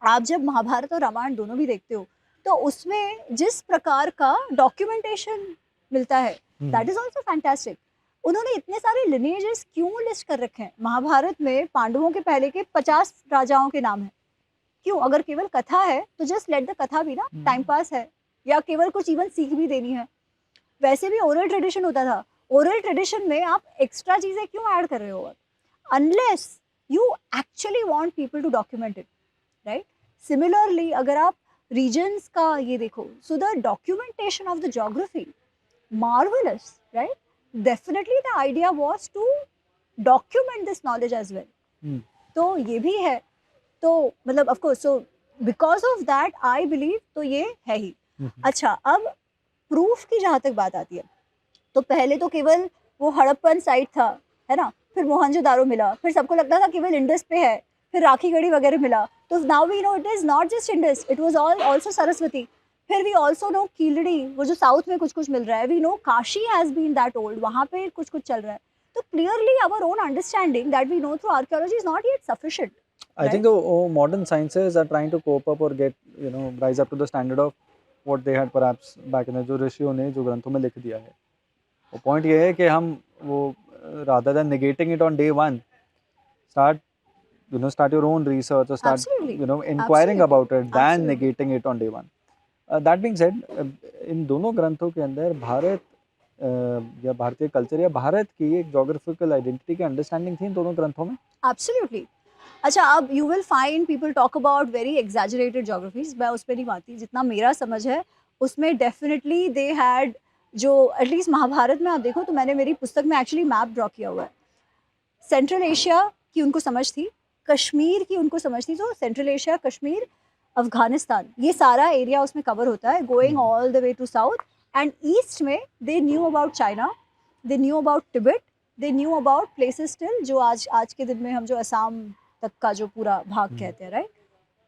आप जब महाभारत और रामायण दोनों भी देखते हो, तो उसमें जिस प्रकार का डॉक्यूमेंटेशन मिलता है, दैट इज ऑल्सो फैंटास्टिक. उन्होंने इतने सारे लिनेजेस क्यों लिस्ट कर रखे हैं. महाभारत में पांडवों के पहले के 50 राजाओं के नाम हैं. क्यों? अगर केवल कथा है तो जस्ट लेट द कथा भी ना, टाइम पास है, या केवल कुछ इवन सीख भी देनी है. वैसे भी ओरल ट्रेडिशन होता था. ओरल ट्रेडिशन में आप एक्स्ट्रा चीजें क्यों ऐड कर रहे हो, unless you actually want people to document it, right. Similarly अगर आप रीजन्स का ये देखो, so the documentation of the geography, marvelous, right? Definitely the idea was to document this knowledge as well. तो ये भी है, तो मतलब of course, so because of that I believe तो ये है ही. अच्छा, अब प्रूफ की जहाँ तक बात आती है, तो पहले तो केवल वो हड़प्पन साइट था, है ना, फिर मोहनजोदारो मिला, फिर सबको लगता था केवल इंडस पे है, फिर राखीगढ़ी वगैरह मिला, तो now we know it is not just Indus, it was also Saraswati. फिर वी ऑल्सो नो कीलड़ी, वो जो साउथ में कुछ कुछ मिल रहा है, we know Kashi has been that old, वहाँ पे कुछ कुछ चल रहा है. तो clearly our own understanding that we know through archaeology is not yet sufficient. I think the modern sciences are trying to cope up or get, rise up to the standard of what they had perhaps back in the, जो ऋषियों ने जो ग्रंथों में लिख दिया है। वो पॉइंट ये है कि हम वो rather than negating it on day one, start start your own research or start Absolutely. inquiring Absolutely. about it than Absolutely. negating it on day one. That being said, इन दोनों ग्रंथों के अंदर भारत या भारतीय कल्चर या भारत की एक जोग्राफिकल आइडेंटिटी की अंडरस्टैंडिंग थी इन दोनों ग्रंथों में। Absolutely. अच्छा, अब you will find people talk about very exaggerated geographies, मैं उस पर नहीं मानती। जितना मेरा समझ है उसमें डेफिनेटली दे हैड, जो एटलीस्ट महाभारत में आप देखो तो मैंने मेरी पुस्तक में एक्चुअली मैप ड्रॉ किया हुआ है। सेंट्रल एशिया की उनको समझ थी, कश्मीर की उनको समझ थी, तो सेंट्रल एशिया, कश्मीर, अफगानिस्तान, ये सारा एरिया उसमें कवर होता है, going all the way to south. And east में they knew about China, they knew about Tibet, they knew about places still जो आज के दिन में हम जो असम तक का जो पूरा भाग कहते हैं, राइट,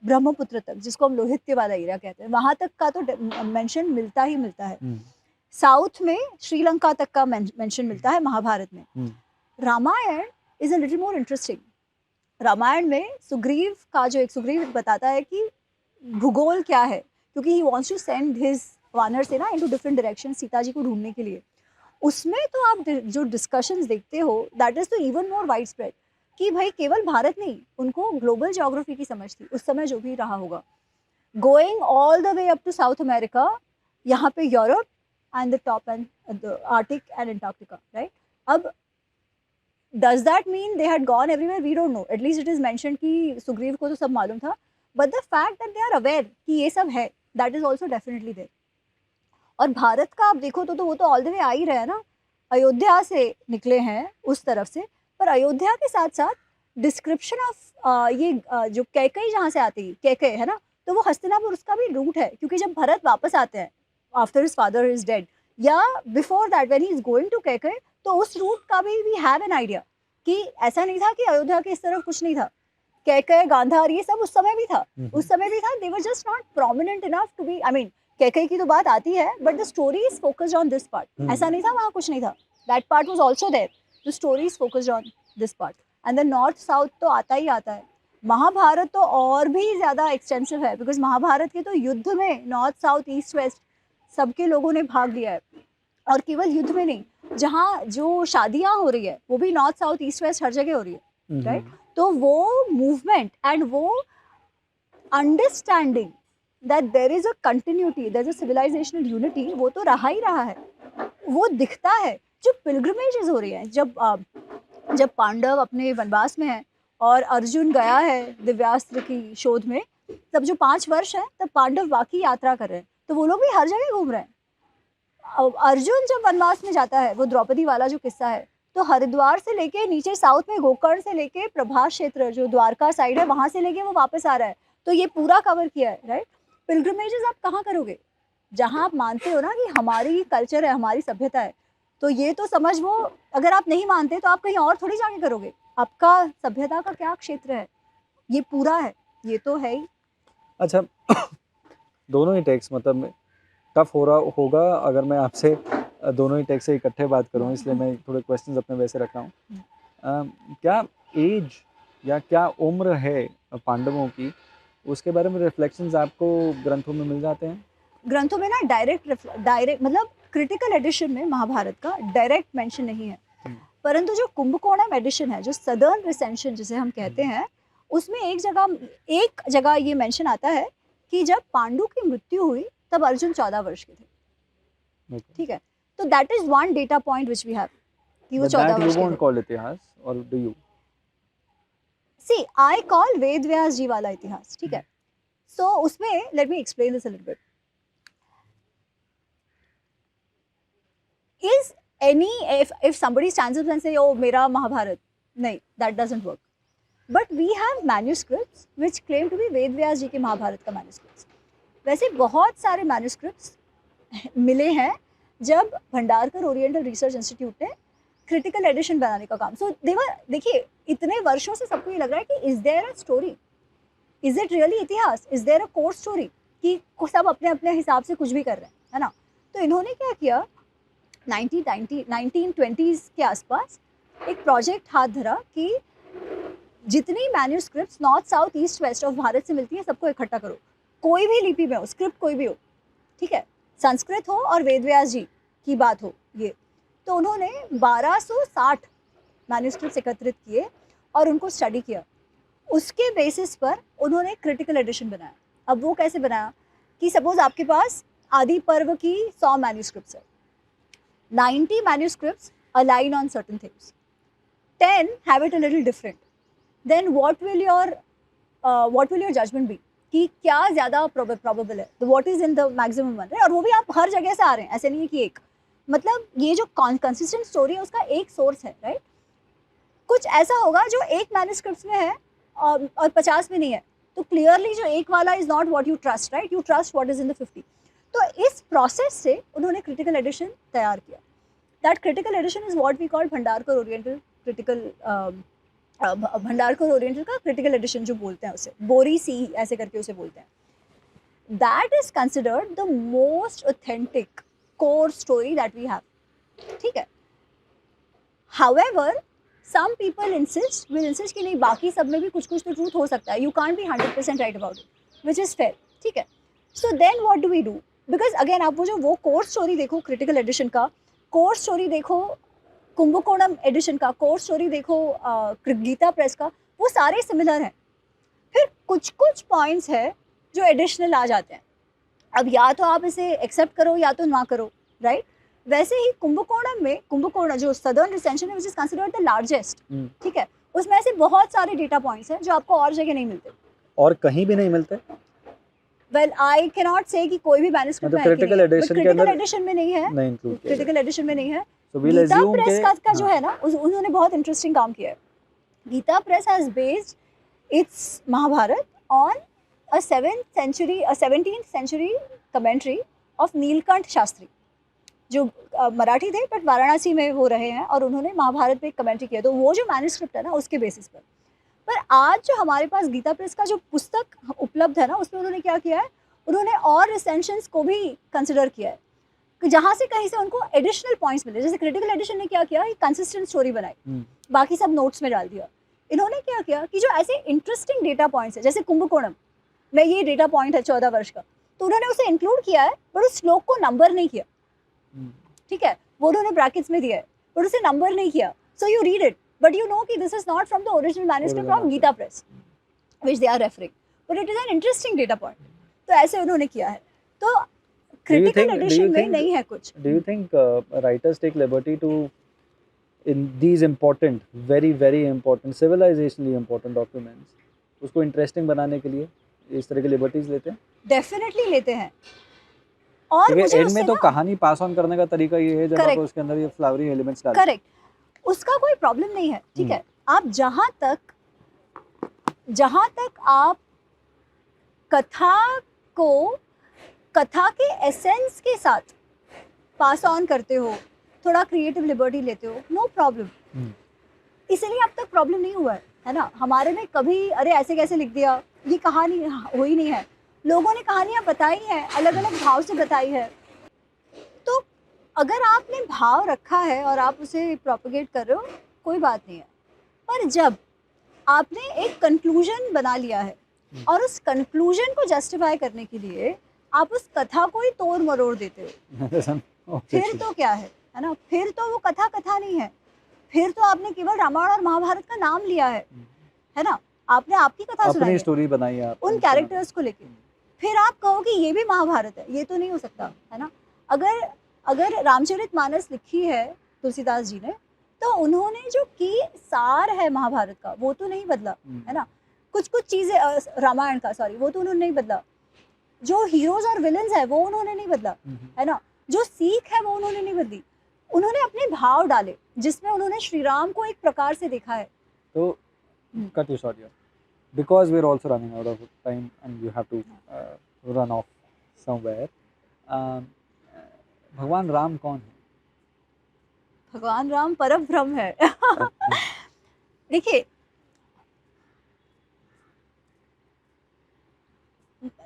ब्रह्मपुत्र तक, जिसको हम लोहित्य वाला एरिया कहते हैं, वहाँ तक का तो मेंशन मिलता ही मिलता है। साउथ में श्रीलंका तक का मेंशन मिलता है महाभारत में। Ramayana is a little more interesting. Ramayana में सुग्रीव का जो एक सुग्रीव बताता है कि भूगोल क्या है, क्योंकि he wants to send his vanar से ना into different direction Sita ji को ढूंढने के लिए। उसमें तो आप जो डिस्कशंस देखते हो, दैट इज तो इवन मोर वाइड स्प्रेड, कि भाई केवल भारत नहीं, उनको ग्लोबल ज्योग्राफी की समझ थी उस समय जो भी रहा होगा, going all the way up to South America, यहाँ पे Europe and the top and the Arctic and Antarctica, right. अब does that mean they had gone everywhere? We don't know. At least it is mentioned कि सुग्रीव को तो सब मालूम था, but the fact that they are aware कि ये सब है, that is also definitely there. और भारत का आप देखो तो वो तो ऑल द वे आ ही रहा है ना, अयोध्या से निकले हैं उस तरफ से, पर अयोध्या के साथ साथ डिस्क्रिप्शन ऑफ ये जो कैकई जहाँ से आती है, कैकई है ना, तो वो हस्तिनापुर उसका भी रूट है, क्योंकि जब भरत वापस आते हैं after his father is dead, या before that when he is going to Kaikeyi, तो उस रूट का भी वी हैव एन आइडिया कि ऐसा नहीं था कि अयोध्या के इस तरफ कुछ नहीं था। कैकई, गांधार, ये सब उस समय भी था, उस समय भी था। They were just not prominent enough to be, I mean Kaikeyi की तो बात आती है, but the story is focused on this part. ऐसा नहीं था वहाँ कुछ नहीं था, that part was also there, the story is focused on this part. And the north south तो आता ही आता है। महाभारत तो और भी ज़्यादा एक्सटेंसिव है, बिकॉज महाभारत के तो युद्ध में नॉर्थ साउथ ईस्ट वेस्ट सबके लोगों ने भाग लिया है, और केवल युद्ध में नहीं, जहाँ जो शादियाँ हो रही है वो भी नॉर्थ साउथ ईस्ट वेस्ट हर जगह हो रही है, राइट। तो वो मूवमेंट एंड वो understanding that there is a continuity, there is a civilizational unity, वो तो रहा ही रहा है, वो दिखता है। जो पिलग्रिमेजेस हो रही हैं, जब पांडव अपने वनवास में हैं और अर्जुन गया है दिव्यास्त्र की शोध में, तब जो 5 वर्ष है तब पांडव बाकी यात्रा कर रहे हैं, तो वो लोग भी हर जगह घूम रहे हैं। अर्जुन जब वनवास में जाता है, वो द्रौपदी वाला जो किस्सा है, तो हरिद्वार से लेके नीचे साउथ में गोकर्ण से लेके प्रभास क्षेत्र जो द्वारका साइड है वहां से लेके वो वापस आ रहा है, तो ये पूरा कवर किया है, राइट। पिलग्रिमेजेस आप कहाँ करोगे? जहाँ आप मानते हो ना कि हमारी कल्चर है, हमारी सभ्यता है, तो ये तो समझ वो, अगर आप नहीं मानते तो आप कहीं और थोड़ी जाके करोगे। आपका सभ्यता का क्या क्षेत्र है? ये पूरा है, ये तो है ही। अच्छा दोनों ही टेक्स्ट मतलब टफ हो रहा होगा अगर मैं आपसे दोनों ही टेक्स्ट से इकट्ठे बात करूं, इसलिए मैं थोड़े क्वेश्चंस अपने वैसे रख रहा हूं। क्या एज या क्या उम्र है पांडवों की, उसके बारे में रिफ्लेक्शंस आपको ग्रंथों में मिल जाते हैं? ग्रंथों में ना डायरेक्ट मतलब क्रिटिकल एडिशन में महाभारत का डायरेक्ट मेंशन नहीं है, परंतु जो कुंभकोणम एडिशन है, जो सदर्न रिसेंशन जिसे हम कहते हैं, उसमें एक जगह ये मेंशन आता है कि जब पांडु की मृत्यु हुई तब अर्जुन 14 वर्ष के थे, ठीक है। तो that is one data point which we have कि वो 14 वर्ष के थे। कॉल इतिहास और do you see I call Ved Vyas ji वाला इतिहास, ठीक है। सो उसमें let me explain this a little bit. Is any if somebody stands up and say oh मेरा महाभारत, नहीं, that doesn't work, but we have manuscripts which claim to be वेद व्यास जी के महाभारत का manuscripts। वैसे बहुत सारे मैन्यूस्क्रिप्ट्स मिले हैं जब भंडारकर ओरिएंटल रिसर्च इंस्टीट्यूट ने क्रिटिकल एडिशन बनाने का काम, सो देखिए इतने वर्षों से सबको ये लग रहा है कि is there a story, is it really itihas, is there a core story, कि सब अपने अपने हिसाब से कुछ भी कर रहे हैं, है ना। तो इन्होंने क्या किया, 1920s के आसपास एक प्रोजेक्ट हाथ धरा कि जितनी manuscripts north south east waste of Bharat से मिलती है सबको इकट्ठा करो, कोई भी लिपि में हो, स्क्रिप्ट कोई भी हो, ठीक है, संस्कृत हो और वेद व्यास जी की बात हो ये, तो उन्होंने 1260 मैन्युस्क्रिप्ट्स एकत्रित किए और उनको स्टडी किया। उसके बेसिस पर उन्होंने क्रिटिकल एडिशन बनाया। अब वो कैसे बनाया कि सपोज आपके पास आदि पर्व की 100 मैन्युस्क्रिप्ट्स है, 90 manuscripts align on certain things, 10 have it a little different, then what will your judgment be कि क्या ज़्यादा probable है, तो what is in the maximum one, right? और वो भी आप हर जगह से आ रहे हैं, ऐसे नहीं है कि एक, मतलब ये जो consistent story है उसका एक source है, right? कुछ ऐसा होगा जो एक मैन्युस्क्रिप्ट में है और 50 में नहीं है, तो क्लियरली जो एक वाला is not what you trust, right? You trust what is in the 50। तो इस प्रोसेस से उन्होंने क्रिटिकल एडिशन तैयार किया। That critical edition is what we call Bhandarkar oriental critical, Bhandarkar oriental का क्रिटिकल एडिशन जो बोलते हैं उसे, बोरी सी ऐसे करके उसे बोलते हैं। That is considered the most authentic core story that we have, ठीक है। However some people will insist कि नहीं, बाकी सब में भी कुछ कुछ तो ट्रूथ हो सकता है, you can't be 100% right about it, which is fair, ठीक है। So then what do we do? Because again आप वो कोर स्टोरी देखो क्रिटिकल एडिशन का, कोर स्टोरी देखो कुंभकोणम एडिशन का, कोर स्टोरी देखो गीता प्रेस का, वो सारे सिमिलर हैं। फिर कुछ कुछ पॉइंट्स है जो एडिशनल आ जाते हैं। अब या तो आप इसे एक्सेप्ट करो या तो ना करो, राइट? वैसे ही कुंभकोणम में, कुंभकोणम जो सदर्न रिसेंशन है, which is considered the largest, ठीक है, उसमें ऐसे बहुत सारे डेटा पॉइंट्स हैं जो आपको और जगह नहीं मिलते, और कहीं भी नहीं मिलते। वेल आई कैन नॉट से कि कोई भी मैन्युस्क्रिप्ट में क्रिटिकल एडिशन में नहीं है, नहीं इंक्लूड, क्रिटिकल एडिशन में नहीं है। So we'll Gita assume press के का जो है ना, उन्होंने बहुत इंटरेस्टिंग काम किया है। Gita Press has based its Mahabharata on a 17th century commentary of Nilakantha Shastri, जो मराठी थे बट वाराणसी में वो रहे हैं, और उन्होंने महाभारत पे एक कमेंट्री किया। तो वो जो मैन्युस्क्रिप्ट है ना, उसके बेसिस पर आज जो हमारे पास गीता प्रेस का जो पुस्तक उपलब्ध है ना, उसमें उन्होंने क्या किया है, उन्होंने और रिसेंशंस को भी कंसिडर किया है कि जहाँ से कहीं से उनको एडिशनल पॉइंट्स मिले। जैसे क्रिटिकल एडिशन ने क्या किया, कंसिस्टेंट स्टोरी बनाई, बाकी सब नोट्स में डाल दिया। इन्होंने क्या किया कि जो ऐसे इंटरेस्टिंग डेटा पॉइंट्स है, जैसे कुंभकोणम में ये डेटा पॉइंट है 14 वर्ष का, तो उन्होंने उसे इंक्लूड किया है बट उस श्लोक को नंबर नहीं किया, ठीक है, वो उन्होंने ब्रैकेट्स में दिया है बट उसे नंबर नहीं किया। So you read it but you know कि this is not from the original manuscript of Gita Press which they are referring, but it is an interesting data point. तो ऐसे उन्होंने किया है। तो क्रिटिकल एडिशन में नहीं है कुछ। Do you think writers take liberty to in these important, very very important, civilizationally important documents, उसको इंटरेस्टिंग बनाने के लिए इस तरह की लिबर्टीज लेते हैं? डेफिनेटली लेते हैं। और मुझे एंड में तो कहानी पास ऑन करने का तरीका ये है जब आप उसके अंदर ये फ्लावरी एलिमेंट्स डालें। करेक्ट, उसका कोई प्रॉब्लम नहीं है, ठीक है। आप जहाँ तक आप कथा के एसेंस के साथ पास ऑन करते हो, थोड़ा क्रिएटिव लिबर्टी लेते हो, नो प्रॉब्लम। इसलिए अब तक प्रॉब्लम नहीं हुआ है ना हमारे में कभी, अरे ऐसे कैसे लिख दिया, ये कहानी हुई नहीं है। लोगों ने कहानियाँ बताई हैं, अलग अलग भाव से बताई है। तो अगर आपने भाव रखा है और आप उसे प्रोपेगेट कर रहे हो, कोई बात नहीं है। पर जब आपने एक कंक्लूजन बना लिया है और उस कंक्लूजन को जस्टिफाई करने के लिए आप उस कथा को ही तोड़ मरोड़ देते हो, फिर तो क्या है ना, फिर तो वो कथा नहीं है, फिर तो आपने केवल रामायण और महाभारत का नाम लिया है ना, आपने आपकी कथा सुनाई, अपनी स्टोरी बनाई है उन कैरेक्टर्स को लेके, फिर आप कहो कि ये भी महाभारत है, ये तो नहीं हो सकता है ना। अगर रामचरितमानस लिखी है तुलसीदास जी ने, तो उन्होंने जो की सार है महाभारत का वो तो नहीं बदला है ना। कुछ चीजें रामायण का वो तो उन्होंने नहीं बदला, जो हीरोज और विलन्स है वो उन्होंने नहीं बदला है ना, जो सीख है वो उन्होंने नहीं बदली, उन्होंने अपने भाव डाले जिसमें उन्होंने श्री राम को एक प्रकार से देखा है। तो cut you short here because we're also running out of time and you have to run off somewhere. भगवान राम कौन है? भगवान राम परम ब्रह्म है। देखिए,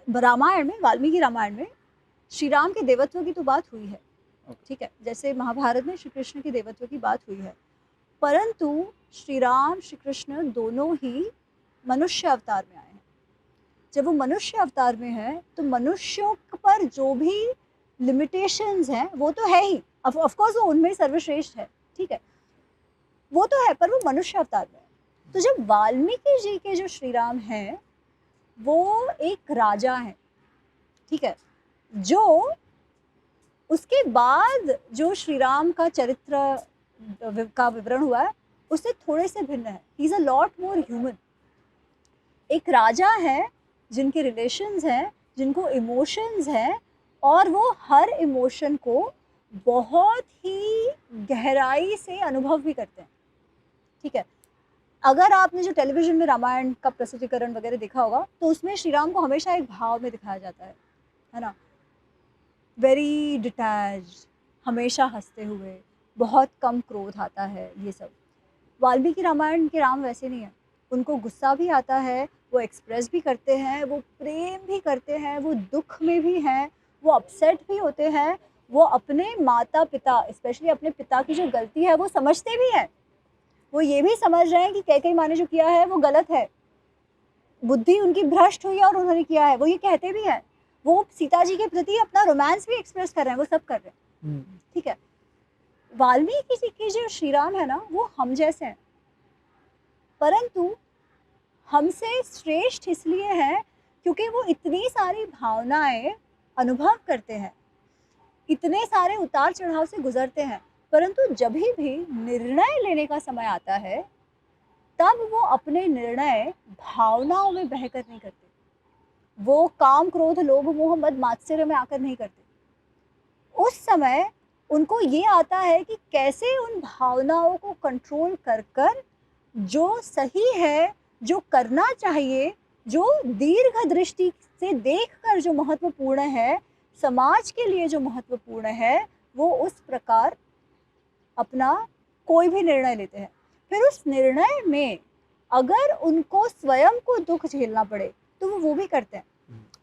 रामायण में, वाल्मीकि रामायण में श्री राम के देवत्व की तो बात हुई है, ठीक है, जैसे महाभारत में श्री कृष्ण के देवत्व की बात हुई है, परंतु श्री राम श्री कृष्ण दोनों ही मनुष्य अवतार में आए हैं। जब वो मनुष्य अवतार में है तो मनुष्यों पर जो भी लिमिटेशंस हैं वो तो है ही, ऑफ कोर्स वो उनमें ही सर्वश्रेष्ठ है, ठीक है, वो तो है, पर वो मनुष्य अवतार में है। तो जब वाल्मीकि जी के जो श्री राम हैं वो एक राजा हैं, ठीक है, जो उसके बाद जो श्री राम का चरित्र का विवरण हुआ है उससे थोड़े से भिन्न है। He is a lot more human. एक राजा है जिनके रिलेशंस हैं, जिनको इमोशंस हैं, और वो हर इमोशन को बहुत ही गहराई से अनुभव भी करते हैं, ठीक है। अगर आपने जो टेलीविजन में रामायण का प्रस्तुतिकरण वगैरह देखा होगा तो उसमें श्री राम को हमेशा एक भाव में दिखाया जाता है ना, वेरी डिटैच्ड, हमेशा हंसते हुए, बहुत कम क्रोध आता है, ये सब। वाल्मीकि रामायण के राम वैसे नहीं है, उनको गुस्सा भी आता है, वो एक्सप्रेस भी करते हैं, वो प्रेम भी करते हैं, वो दुख में भी हैं, वो अपसेट भी होते हैं, वो अपने माता पिता, स्पेशली अपने पिता की जो गलती है वो समझते भी हैं, वो ये भी समझ रहे हैं कि कैकेयी माँ ने जो किया है वो गलत है, बुद्धि उनकी भ्रष्ट हुई है और उन्होंने किया है, वो ये कहते भी हैं, वो सीता जी के प्रति अपना रोमांस भी एक्सप्रेस कर रहे हैं, वो सब कर रहे हैं, ठीक है। वाल्मीकि जी की जो श्री राम है ना वो हम जैसे हैं, परंतु हमसे श्रेष्ठ इसलिए हैं क्योंकि वो इतनी सारी भावनाएं अनुभव करते हैं, इतने सारे उतार चढ़ाव से गुजरते हैं, परंतु जब भी निर्णय लेने का समय आता है तब वो अपने निर्णय भावनाओं में बहकर नहीं करते, वो काम क्रोध लोभ मोह मद मात्सर्य में आकर नहीं करते। उस समय उनको ये आता है कि कैसे उन भावनाओं को कंट्रोल कर कर जो सही है, जो करना चाहिए, जो दीर्घ दृष्टि से देखकर जो महत्वपूर्ण है, समाज के लिए जो महत्वपूर्ण है, वो उस प्रकार अपना कोई भी निर्णय लेते हैं। फिर उस निर्णय में अगर उनको स्वयं को दुख झेलना पड़े तो वो भी करते हैं,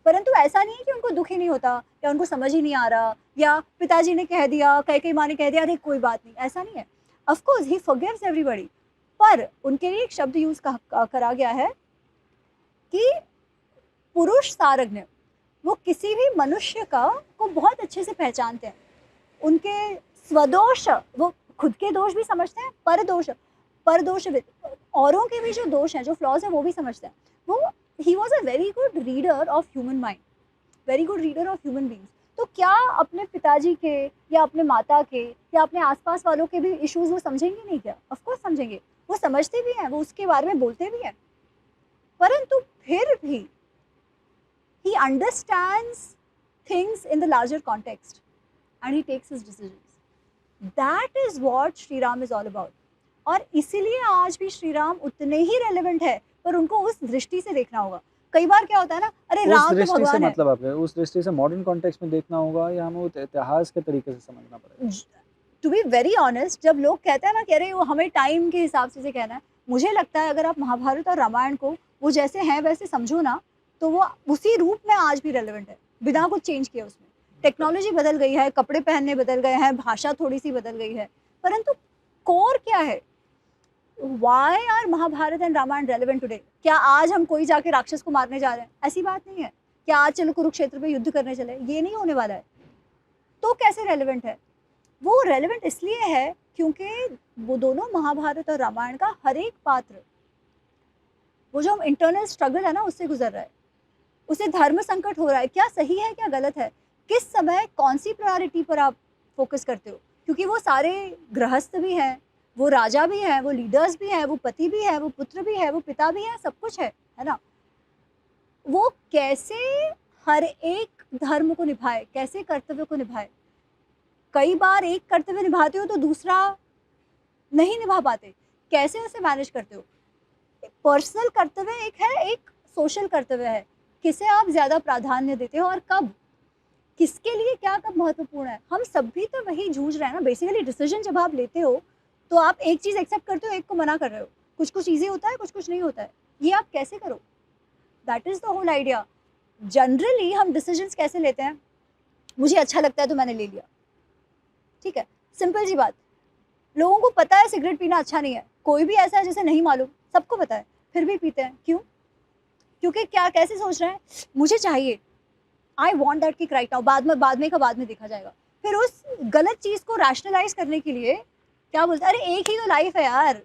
परंतु ऐसा नहीं है कि उनको दुख ही नहीं होता या उनको समझ ही नहीं आ रहा या पिताजी ने कह दिया, कैकेयी माँ ने कह दिया, अरे कोई बात नहीं, ऐसा नहीं है। Of course he forgives everybody, पर उनके लिए एक शब्द यूज करा गया है कि पुरुष सारज्ञ, वो किसी भी मनुष्य का को बहुत अच्छे से पहचानते हैं, उनके स्वदोष, वो खुद के दोष भी समझते हैं, परदोष औरों के भी जो दोष हैं, जो फ्लॉज हैं, वो भी समझते हैं। वो he was a very good reader of human mind, very good reader of human beings. तो क्या अपने पिताजी के या अपने माता के या अपने आसपास वालों के भी इश्यूज वो समझेंगे नहीं क्या? ऑफ कोर्स समझेंगे, वो समझते भी हैं, वो उसके बारे में बोलते भी हैं, परंतु फिर भी he understands things in the larger context and he takes his decisions. That is what Shri Ram is all about. और इसीलिए आज भी श्री राम उतने ही रेलेवेंट है, पर उनको उस दृष्टि से देखना होगा। कई बार क्या होता है ना, अरे राम तो दृष्टि से भगवान है, मतलब आप उस दृष्टि से मॉडर्न कॉन्टेक्स्ट में देखना होगा या हमें इतिहास के तरीके से समझना पड़ेगा? टू बी वेरी ऑनेस्ट, जब लोग कहते हैं ना कि अरे वो हमें टाइम के हिसाब से कहना है, मुझे लगता है अगर आप महाभारत और रामायण को वो जैसे हैं वैसे समझो ना, तो वो उसी रूप में आज भी रेलेवेंट है, बिना कुछ चेंज किया उसमें। टेक्नोलॉजी बदल गई है, कपड़े पहनने बदल गए हैं, भाषा थोड़ी सी बदल गई है, परंतु कोर क्या है? Why are Mahabharata and Ramayana relevant today? क्या आज हम कोई जाके राक्षस को मारने जा रहे हैं? ऐसी बात नहीं है। क्या आज चलो कुरुक्षेत्र पे युद्ध करने चले? ये नहीं होने वाला है। तो कैसे रेलेवेंट है? वो रेलेवेंट इसलिए है क्योंकि वो दोनों महाभारत और रामायण का हर एक पात्र, वो जो हम इंटरनल स्ट्रगल है ना उससे गुजर रहा है, उसे धर्म संकट हो रहा है, क्या सही है क्या गलत है, किस समय कौन सी प्रायोरिटी पर आप फोकस करते हो, क्योंकि वो सारे गृहस्थ भी हैं, वो राजा भी हैं, वो लीडर्स भी हैं, वो पति भी है, वो पुत्र भी है, वो पिता भी है, सब कुछ है ना। वो कैसे हर एक धर्म को निभाए, कैसे कर्तव्य को निभाए। कई बार एक कर्तव्य निभाते हो तो दूसरा नहीं निभा पाते, कैसे उसे मैनेज करते हो। पर्सनल कर्तव्य एक है, एक सोशल कर्तव्य है, किसे आप ज़्यादा प्राधान्य देते हो और कब, किसके लिए क्या कब महत्वपूर्ण है। हम सब भी तो वही जूझ रहे हैं ना। बेसिकली डिसीजन जब आप लेते हो तो आप एक चीज़ एक्सेप्ट करते हो, एक को मना कर रहे हो, कुछ कुछ ईजी होता है, कुछ कुछ नहीं होता है, ये आप कैसे करो? That is the whole idea. Generally हम डिसीजंस कैसे लेते हैं, मुझे अच्छा लगता है तो मैंने ले लिया, ठीक है, सिंपल सी बात। लोगों को पता है सिगरेट पीना अच्छा नहीं है, कोई भी ऐसा है जैसे नहीं मालूम, सबको पता है, फिर भी पीते हैं। क्यों? क्योंकि क्या, कैसे सोच रहे हैं, मुझे चाहिए, I want that kick right now, बाद में देखा जाएगा। फिर उस गलत चीज को रैशनलाइज करने के लिए क्या बोलते हैं, अरे एक ही तो लाइफ है यार,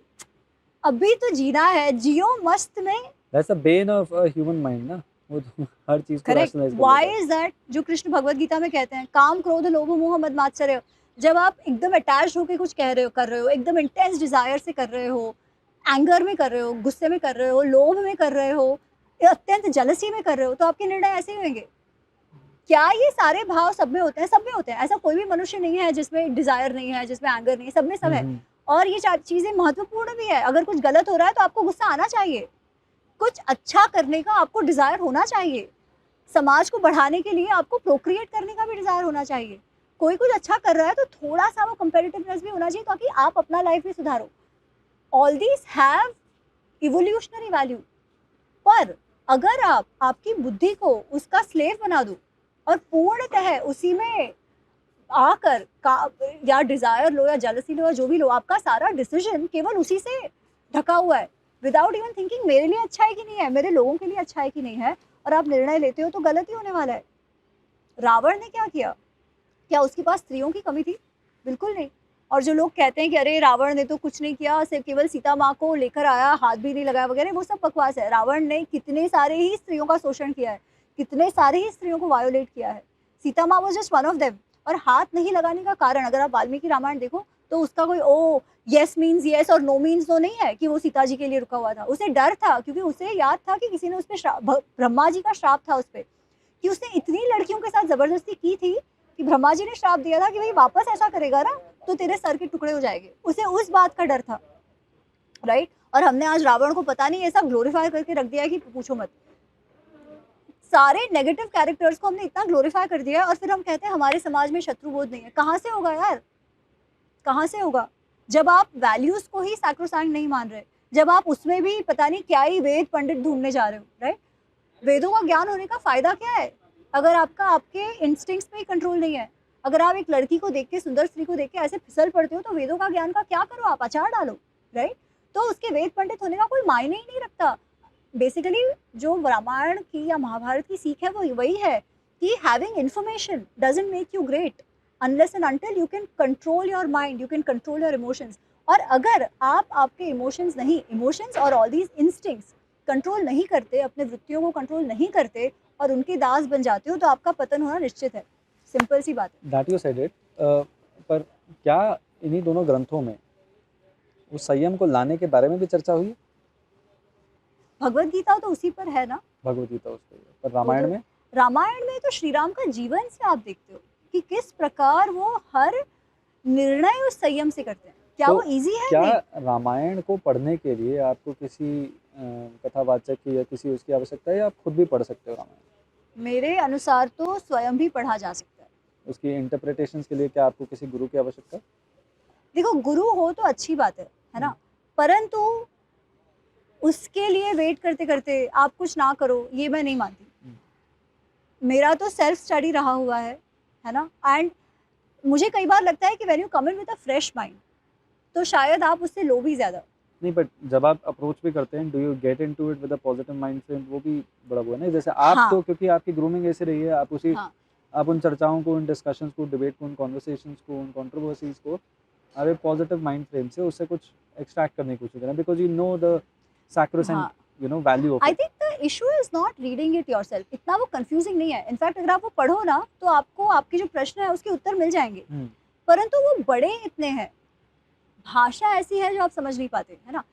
अभी तो जीना है, जियो मस्त में। That's the Ben of a human mind ना, वो तो हर चीज को करेक्ट, रैशनलाइज कर व्हाई लेता है। इज दैट, जो कृष्ण भगवत गीता में कहते हैं, काम क्रोध लोभ मोह मद मात्सर्य। जब आप एकदम अटैच होकर कुछ कह रहे हो, कर रहे हो, एकदम इंटेंस डिजायर से कर रहे हो, एंगर में कर रहे हो, गुस्से में कर रहे हो, लोभ में कर रहे हो, अत्यंत जलसी में कर रहे हो, तो आपके निर्णय ऐसे ही होंगे। क्या ये सारे भाव सब में होते हैं? सब में होते हैं। ऐसा कोई भी मनुष्य नहीं है जिसमें डिजायर नहीं है, जिसमें एंगर नहीं है, सब में सब है। और ये चीजें महत्वपूर्ण भी है। अगर कुछ गलत हो रहा है तो आपको गुस्सा आना चाहिए, कुछ अच्छा करने का आपको डिजायर होना चाहिए, समाज को बढ़ाने के लिए आपको प्रोक्रिएट करने का भी डिजायर होना चाहिए। कोई कुछ अच्छा कर रहा है तो थोड़ा सा वो कंपेटिटिवनेस भी होना चाहिए, ताकि आप अपना लाइफ भी सुधारो। All these have evolutionary value. पर अगर आप आपकी बुद्धि को उसका स्लेव बना दो और पूर्णतः उसी में आकर या डिजायर लो या जेलसी लो या जो भी लो, आपका सारा डिसीजन केवल उसी से ढका हुआ है, विदाउट इवन थिंकिंग मेरे लिए अच्छा है कि नहीं है, मेरे लोगों के लिए अच्छा है कि नहीं है, और आप निर्णय लेते हो, तो गलत ही होने वाला है। रावण ने क्या किया? क्या उसके पास स्त्रियों की कमी थी? बिल्कुल नहीं। और जो लोग कहते हैं कि अरे रावण ने तो कुछ नहीं किया, सिर्फ केवल सीता माँ को लेकर आया, हाथ भी नहीं लगाया वगैरह, वो सब बकवास है। रावण ने कितने सारे ही स्त्रियों का शोषण किया है, कितने सारे ही स्त्रियों को वायोलेट किया है। सीता माँ was just one of them. और हाथ नहीं लगाने का कारण, अगर आप वाल्मीकि रामायण देखो तो उसका कोई ओ यस मीन्स यस और नो मीन्स नो नहीं है कि वो सीता जी के लिए रुका हुआ था। उसे डर था, क्योंकि उसे याद था कि किसी ने उस पर ब्रह्मा जी का श्राप था उस पर, कि उसने इतनी लड़कियों के साथ जबरदस्ती की थी कि ब्रह्मा जी ने श्राप दिया था कि भाई वापस ऐसा करेगा ना तो तेरे सर के टुकड़े हो जाएंगे। उसे उस बात का डर था, राइट। और हमने आज रावण को पता नहीं ऐसा ग्लोरीफाई करके रख दिया है कि पूछो मत। सारे नेगेटिव कैरेक्टर्स को हमने इतना ग्लोरीफाई कर दिया है, और फिर हम कहते हैं हमारे समाज में शत्रुबोध नहीं है। कहाँ से होगा यार, कहाँ से होगा? जब आप वैल्यूज को ही सैक्रोसैंक्ट नहीं मान रहे, जब आप उसमें भी पता नहीं क्या ही वेद पंडित ढूंढने जा रहे हो, राइट। वेदों का ज्ञान होने का फायदा क्या है अगर आपका आपके इंस्टिंक्ट्स पे ही कंट्रोल नहीं है? अगर आप एक लड़की को देख के, सुंदर स्त्री को देख के ऐसे फिसल पड़ते हो, तो वेदों का ज्ञान का क्या करो? आप अचार डालो, राइट। तो उसके वेद पंडित होने का कोई मायने ही नहीं रखता। बेसिकली जो रामायण की या महाभारत की सीख है वो वही है कि having information doesn't make you great unless and until you can control your mind, you can control your emotions. और अगर आप आपके इमोशंस नहीं, इमोशंस और ऑल दीज इंस्टिंक्ट्स कंट्रोल नहीं करते, अपने वृत्तियों को कंट्रोल नहीं करते और उनके दास बन जाते हो, तो आपका पतन होना निश्चित है। सिंपल सी बात है। That you said it. पर क्या इन्हीं दोनों ग्रंथों में उस संयम को लाने के बारे में भी चर्चा हुई? भगवत गीता तो उसी पर है ना। भगवत गीता उस पर, पर रामायण में? रामायण में तो श्री राम का जीवन से आप देखते हो कि किस प्रकार वो हर निर्णय उस संयम से करते हैं। क्या तो वो इजी है? क्या नहीं। रामायण को पढ़ने के लिए आपको किसी कथावाचक की या किसी उसकी आवश्यकता है, या आप खुद भी पढ़ सकते हो रामायण? मेरे अनुसार तो स्वयं भी पढ़ा जा सकता है। उसकी इंटरप्रिटेशंस के लिए क्या आपको किसी गुरु की आवश्यकता है? देखो, गुरु हो तो अच्छी बात है ना, परंतु उसके लिए वेट करते करते आप कुछ ना करो, ये मैं नहीं मानती। मेरा तो सेल्फ स्टडी रहा हुआ है ना। एंड मुझे कई बार लगता है कि when you come in with a fresh mind, तो शायद आप उससे लो भी ज्यादा। नहीं, बट जब आप अप्रोच भी करते हैं, do you get into it with a positive mind frame? वो भी बड़ा वो है ना, जैसे आप हाँ। तो क्योंकि आपकी ग्रूमिंग ऐसे रही है, आप उसी हाँ। आप उन चर्चाओं को, उन डिस्कशंस को, डिबेट को, उन कॉन्वर्सेशंस को, उन कंट्रोवर्सीज को आप एक पॉजिटिव माइंड फ्रेम से उससे कुछ एक्सट्रैक्ट करने की कोशिश करें, because you know the sacrosanct हाँ, value of I it. Think the issue is not reading it yourself. इतना वो कंफ्यूजिंग नहीं है। इनफैक्ट अगर आप वो पढ़ो ना तो आपको आपके जो प्रश्न है उसके उत्तर मिल जाएंगे, परंतु वो बड़े इतने हैं, भाषा ऐसी है जो आप समझ नहीं पाते, है ना।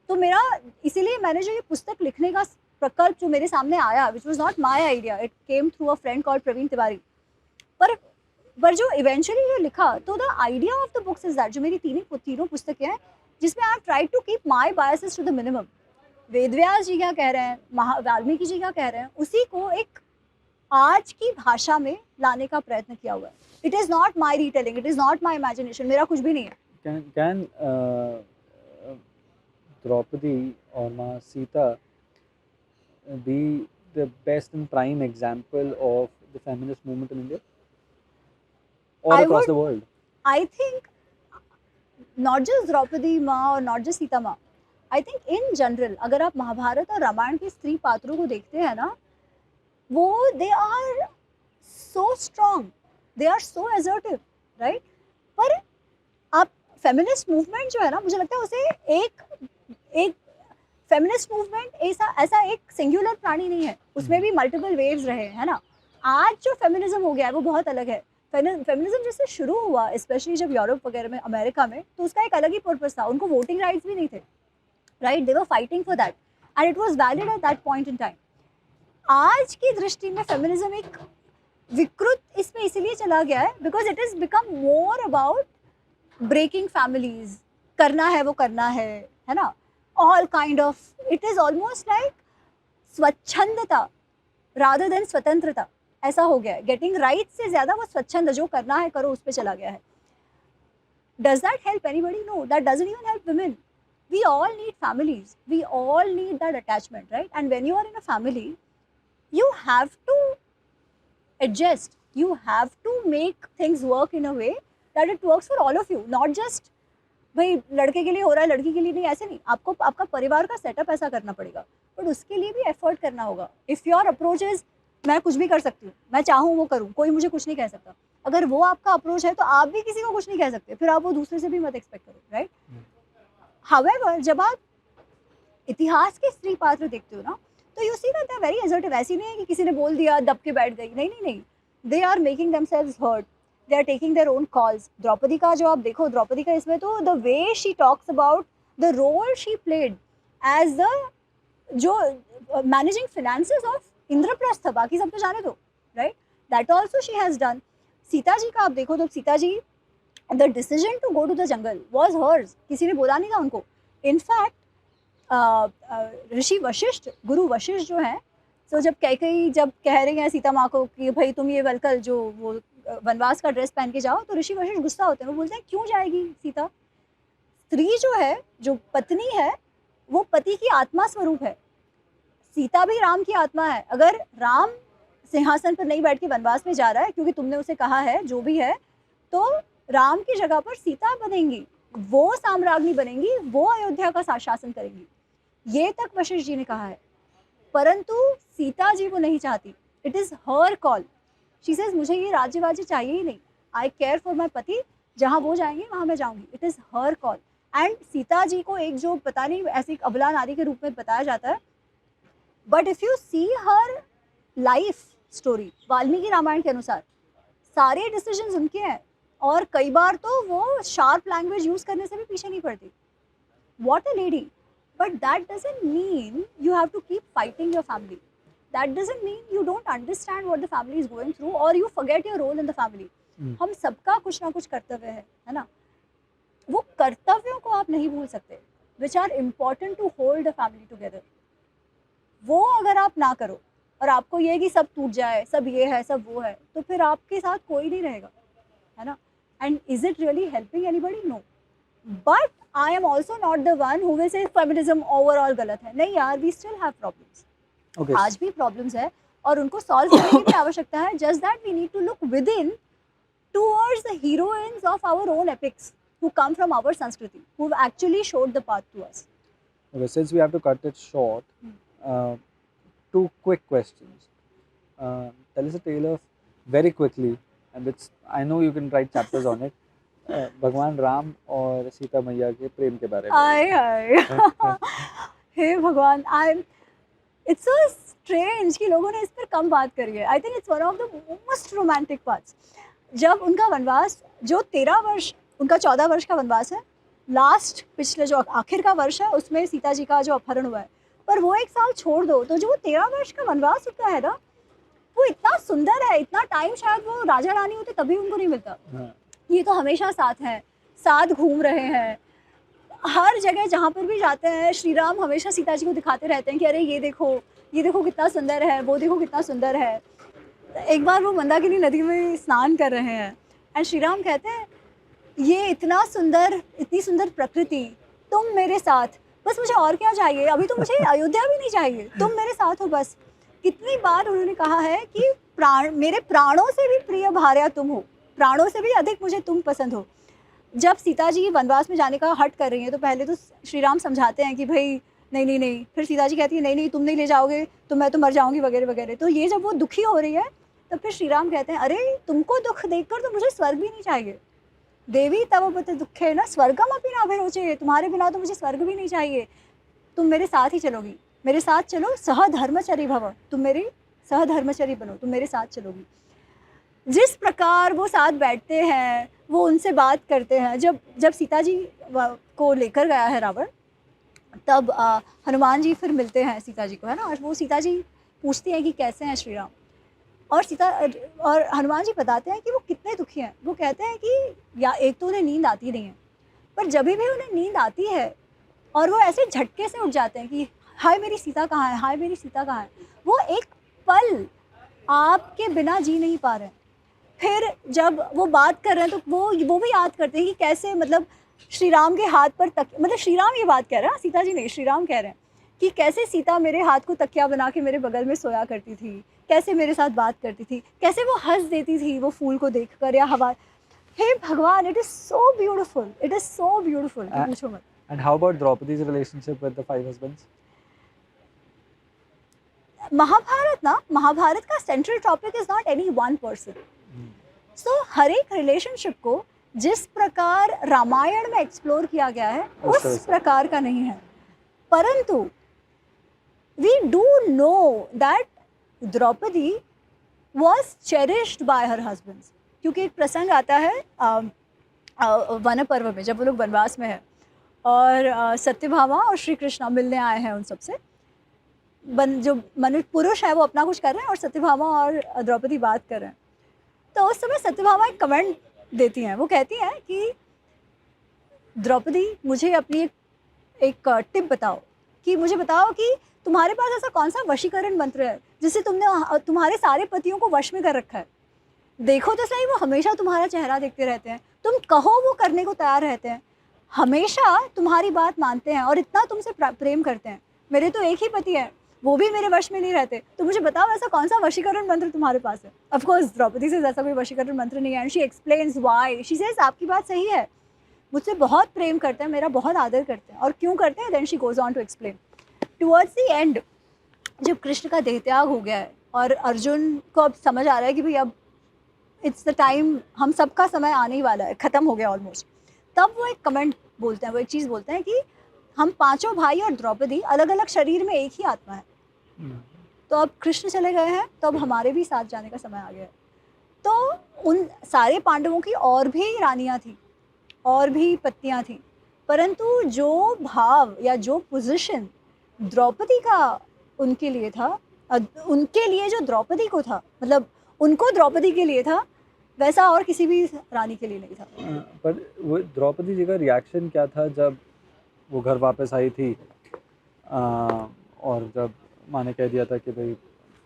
तो मेरा इसीलिए मैंने जो ये पुस्तक लिखने का प्रकल्प जो मेरे सामने आया, which was not my idea, it came through a friend called Praveen Tiwari. पर जो इवेंचुअली जो लिखा, तो the idea of the books is that, जो मेरी तीनों पुस्तकें हैं जिसमें I try to keep my biases to the minimum. Vedvyas ji क्या कह रहे हैं, वाल्मीकि जी क्या कह रहे हैं, उसी को एक आज की भाषा में लाने का प्रयत्न किया हुआ है। It is not my retelling, it is not my imagination, मेरा कुछ भी नहीं है। कैन द्रौपदी और माँ Sita be the best and prime example of the feminist movement in India or across the world? I think not just Draupadi माँ और not just सीता माँ, I think in general अगर आप महाभारत और रामायण के स्त्री पात्रों को देखते हैं ना, वो they are so strong, they are so assertive, right? पर आप feminist movement जो है ना, मुझे लगता है उसे एक फेमिनिस्ट मूवमेंट ऐसा एक सिंगुलर प्राणी नहीं है, उसमें भी मल्टीपल वेव्स रहे, है ना. आज जो फेमिनिज्म हो गया है वो बहुत अलग है. फेमिनिज्म जैसे शुरू हुआ, स्पेशली जब यूरोप वगैरह में, अमेरिका में, तो उसका एक अलग ही पर्पस था. उनको वोटिंग राइट्स भी नहीं थे, right. They were fighting for that and it was valid at that point in time. आज की दृष्टि में फेमिनिज्म एक विकृत इसमें इसीलिए चला गया है because it is become more about breaking families. करना है वो करना है ना. All kind of, it is almost like स्वच्छंदता rather than स्वतंत्रता, ऐसा हो गया है. गेटिंग राइट से ज्यादा वो स्वच्छंद, जो करना है करो, उस पे चला गया है. Does that help anybody? No, that doesn't even help women. We all need families. We all need that attachment, right? And when you are in a family, you have to adjust. You have to make things work in a way that it works for all of you, not just भाई लड़के के लिए हो रहा है लड़की के लिए नहीं, ऐसे नहीं. आपको आपका परिवार का सेटअप ऐसा करना पड़ेगा, बट उसके लिए भी एफर्ट करना होगा. इफ़ योर अप्रोच इज मैं कुछ भी कर सकती हूँ, मैं चाहूँ वो करूँ, कोई मुझे कुछ नहीं कह सकता, अगर वो आपका अप्रोच है तो आप भी किसी को कुछ नहीं कह सकते, फिर आप वो दूसरे से भी मत एक्सपेक्ट करो, राइट. हाउएवर जब आप इतिहास के स्त्री पात्र देखते हो ना, तो you see that they are very assertive. ऐसी नहीं है कि किसी ने बोल दिया दब के बैठ गई, नहीं नहीं नहीं. They are making themselves heard, they are taking their own calls. Draupadi का जो आप देखो, द्रौपदी का इसमें तो the way she talks about the role she played as the जो managing finances of इंद्रप्रस्थ, बाकी सब तो जाने दो, right? That also she has done. Sita ji का आप देखो तो Sita ji the decision to go to the jungle was hers. किसी ने बोला नहीं था उनको. In fact ऋषि वशिष्ठ, गुरु वशिष्ठ जो है, तो जब कैकेयी जब कह रही हैं सीता माँ को कि भाई तुम ये वलकल जो वो वनवास का ड्रेस पहन के जाओ, तो ऋषि वशिष्ठ गुस्सा होते हैं. वो बोलते हैं क्यों जाएगी सीता. स्त्री जो है, जो पत्नी है, वो पति की आत्मा स्वरूप है. सीता भी राम की आत्मा है. अगर राम सिंहासन पर नहीं बैठ के वनवास में जा रहा है क्योंकि तुमने उसे कहा है, जो भी है, तो राम की जगह पर सीता बनेंगी, वो साम्राज्ञी बनेंगी, वो अयोध्या का शासन करेंगी. ये तक वशिष्ठ जी ने कहा है. परंतु सीता जी वो नहीं चाहती. It is her call. She says मुझे ये राज्य वाज्य चाहिए ही नहीं. आई केयर फॉर माई पति, जहाँ वो जाएंगे वहाँ मैं जाऊँगी. It is her call. And Sita ji को एक जो पता नहीं ऐसी अबला नारी के रूप में बताया जाता है, but if you see her life story, Valmiki Ramayana के अनुसार सारे डिसीजंस उनके हैं, और कई बार तो वो शार्प लैंग्वेज यूज़ करने से भी पीछे नहीं पड़ती. What a lady. But that doesn't mean you have to keep fighting your family. That doesn't mean you don't understand what the family is going through or you forget your role in the family. हम सबका कुछ ना कुछ कर्तव्य है ना. वो कर्तव्यों को आप नहीं भूल सकते, which are important to hold the family together. वो अगर आप ना करो और आपको ये कि सब टूट जाए, सब ये है, सब वो है, तो फिर आपके साथ कोई नहीं रहेगा, है ना. And is it really helping anybody? No. But I am also not the one who will say feminism overall गलत है. नहीं यार, we still have problems. Okay. आज भी problems है और उनको solve करने की भी आवश्यकता है. Just that we need to look within towards the heroines of our own epics who come from our Sanskriti, who have actually showed the path to us. Okay, since we have to cut it short, two quick questions. Tell us a tale of, very quickly, and it's, I know you can write chapters on it, भगवान राम और सीता मैया के प्रेम के बारे में. आय हाय. हे भगवान, it's so strange कि लोगों ने इस पर कम बात करी है. I think it's one of the most romantic parts. जब उनका वनवास, जो 13 वर्ष, उनका 14 वर्ष का वनवास है, लास्ट पिछले जो आखिर का वर्ष है उसमें सीता जी का जो अपहरण हुआ है, पर वो 1 साल छोड़ दो तो जो 13 वर्ष का वनवास उनका है ना, वो इतना सुंदर है. इतना टाइम शायद वो राजा रानी होते तभी उनको नहीं मिलता. ये तो हमेशा साथ हैं, साथ घूम रहे हैं, हर जगह जहाँ पर भी जाते हैं श्री राम हमेशा सीता जी को दिखाते रहते हैं कि अरे ये देखो कितना सुंदर है, वो देखो कितना सुंदर है. एक बार वो मंदाकिनी नदी में स्नान कर रहे हैं एंड श्री राम कहते हैं ये इतना सुंदर, इतनी सुंदर प्रकृति, तुम मेरे साथ, बस मुझे और क्या चाहिए, अभी तो मुझे अयोध्या भी नहीं चाहिए, तुम मेरे साथ हो बस. कितनी बार उन्होंने कहा है कि मेरे प्राणों से भी प्रिय भार्या तुम हो, प्राणों से भी अधिक मुझे तुम पसंद हो. जब सीता जी वनवास में जाने का हट कर रही हैं तो पहले तो श्री राम समझाते हैं कि भाई नहीं, फिर सीता जी कहती है नहीं तुम नहीं ले जाओगे तो मैं तो मर जाऊंगी वगैरह वगैरह. तो ये जब वो दुखी हो रही है तो फिर श्री राम कहते हैं, अरे तुमको दुख देखकर तो मुझे स्वर्ग भी नहीं चाहिए। देवी तव पति दुखे न स्वर्गम अपनी ना अभिरुचे, तुम्हारे बिना तो मुझे स्वर्ग भी नहीं चाहिए। तुम मेरे साथ ही चलोगी, मेरे साथ चलो, सहधर्मचरी भव, तुम मेरे सहधर्मचरी बनो, तुम मेरे साथ चलोगी। जिस प्रकार वो साथ बैठते हैं, वो उनसे बात करते हैं। जब सीता जी को लेकर गया है रावण, तब हनुमान जी फिर मिलते हैं सीता जी को, है ना, और वो सीता जी पूछती हैं कि कैसे हैं श्री राम, और हनुमान जी बताते हैं कि वो कितने दुखी हैं। वो कहते हैं कि या एक तो उन्हें नींद आती नहीं है, पर जब भी उन्हें नींद आती है और वो ऐसे झटके से उठ जाते हैं कि हाय मेरी सीता कहाँ है, हाय मेरी सीता कहाँ है, वो एक पल आपके बिना जी नहीं पा रहे हैं। फिर जब वो बात कर रहे हैं तो वो भी याद करते हैं कि कैसे, मतलब श्री राम के हाथ पर मतलब श्री राम ये बात कह रहे हैं, सीता जी नहीं, श्री राम कह रहे हैं कि कैसे सीता मेरे हाथ को तकिया बना के मेरे बगल में सोया करती थी, कैसे मेरे साथ बात करती थी, कैसे वो हंस देती थी वो फूल को देखकर या हवा। हे भगवान, it is so beautiful, it is so beautiful, पूछो मत। And how about Draupadi's relationship with the five husbands? Mahabharat का central topic is not any one person. So हर एक रिलेशनशिप को जिस प्रकार रामायण में एक्सप्लोर किया गया है उस प्रकार का नहीं है, परंतु we do know that Draupadi was cherished by her husbands. क्योंकि एक प्रसंग आता है वन पर्व में, जब वो लोग वनवास में है और सत्यभामा और श्री कृष्ण मिलने आए हैं उन सबसे। जो मनुष्य पुरुष है वो अपना कुछ कर रहे हैं और सत्यभामा और द्रौपदी बात कर रहे हैं। तो उस समय सत्यभामा एक कमेंट देती हैं, वो कहती हैं कि द्रौपदी मुझे अपनी एक टिप बताओ, कि मुझे बताओ कि तुम्हारे पास ऐसा कौन सा वशीकरण मंत्र है जिससे तुमने तुम्हारे सारे पतियों को वश में कर रखा है। देखो तो सही, वो हमेशा तुम्हारा चेहरा देखते रहते हैं, तुम कहो वो करने को तैयार रहते हैं, हमेशा तुम्हारी बात मानते हैं और इतना तुमसे प्रेम करते हैं। मेरे तो एक ही पति है, वो भी मेरे वश में नहीं रहते, तो मुझे बताओ ऐसा कौन सा वशीकरण मंत्र तुम्हारे पास है। ऑफ कोर्स द्रौपदी से ऐसा कोई वशीकरण मंत्र नहीं है, and she explains why. She says आपकी बात सही है, मुझसे बहुत प्रेम करते हैं, मेरा बहुत आदर करते हैं, और क्यों करते हैं, then she goes on to explain. Towards the end जब कृष्ण का देहत्याग हो गया है और अर्जुन को अब समझ आ रहा है कि भाई अब इट्स द टाइम, हम सबका समय आने ही वाला है, ख़त्म हो गया ऑलमोस्ट, तब वो एक कमेंट बोलते हैं, वो एक चीज़ बोलते हैं कि हम पांचों भाई और द्रौपदी अलग अलग शरीर में एक ही आत्मा है। तो अब कृष्ण चले गए हैं, तो अब हमारे भी साथ जाने का समय आ गया है। तो उन सारे पांडवों की और भी रानियां थी और भी पत्नियां थी, परंतु जो भाव या जो पोजीशन द्रौपदी का उनके लिए था, उनके लिए जो द्रौपदी को था, मतलब उनको द्रौपदी के लिए था, वैसा और किसी भी रानी के लिए नहीं था। पर वो द्रौपदी जी का रिएक्शन क्या था जब वो घर वापस आई थी और जब माँ ने कह दिया था कि भाई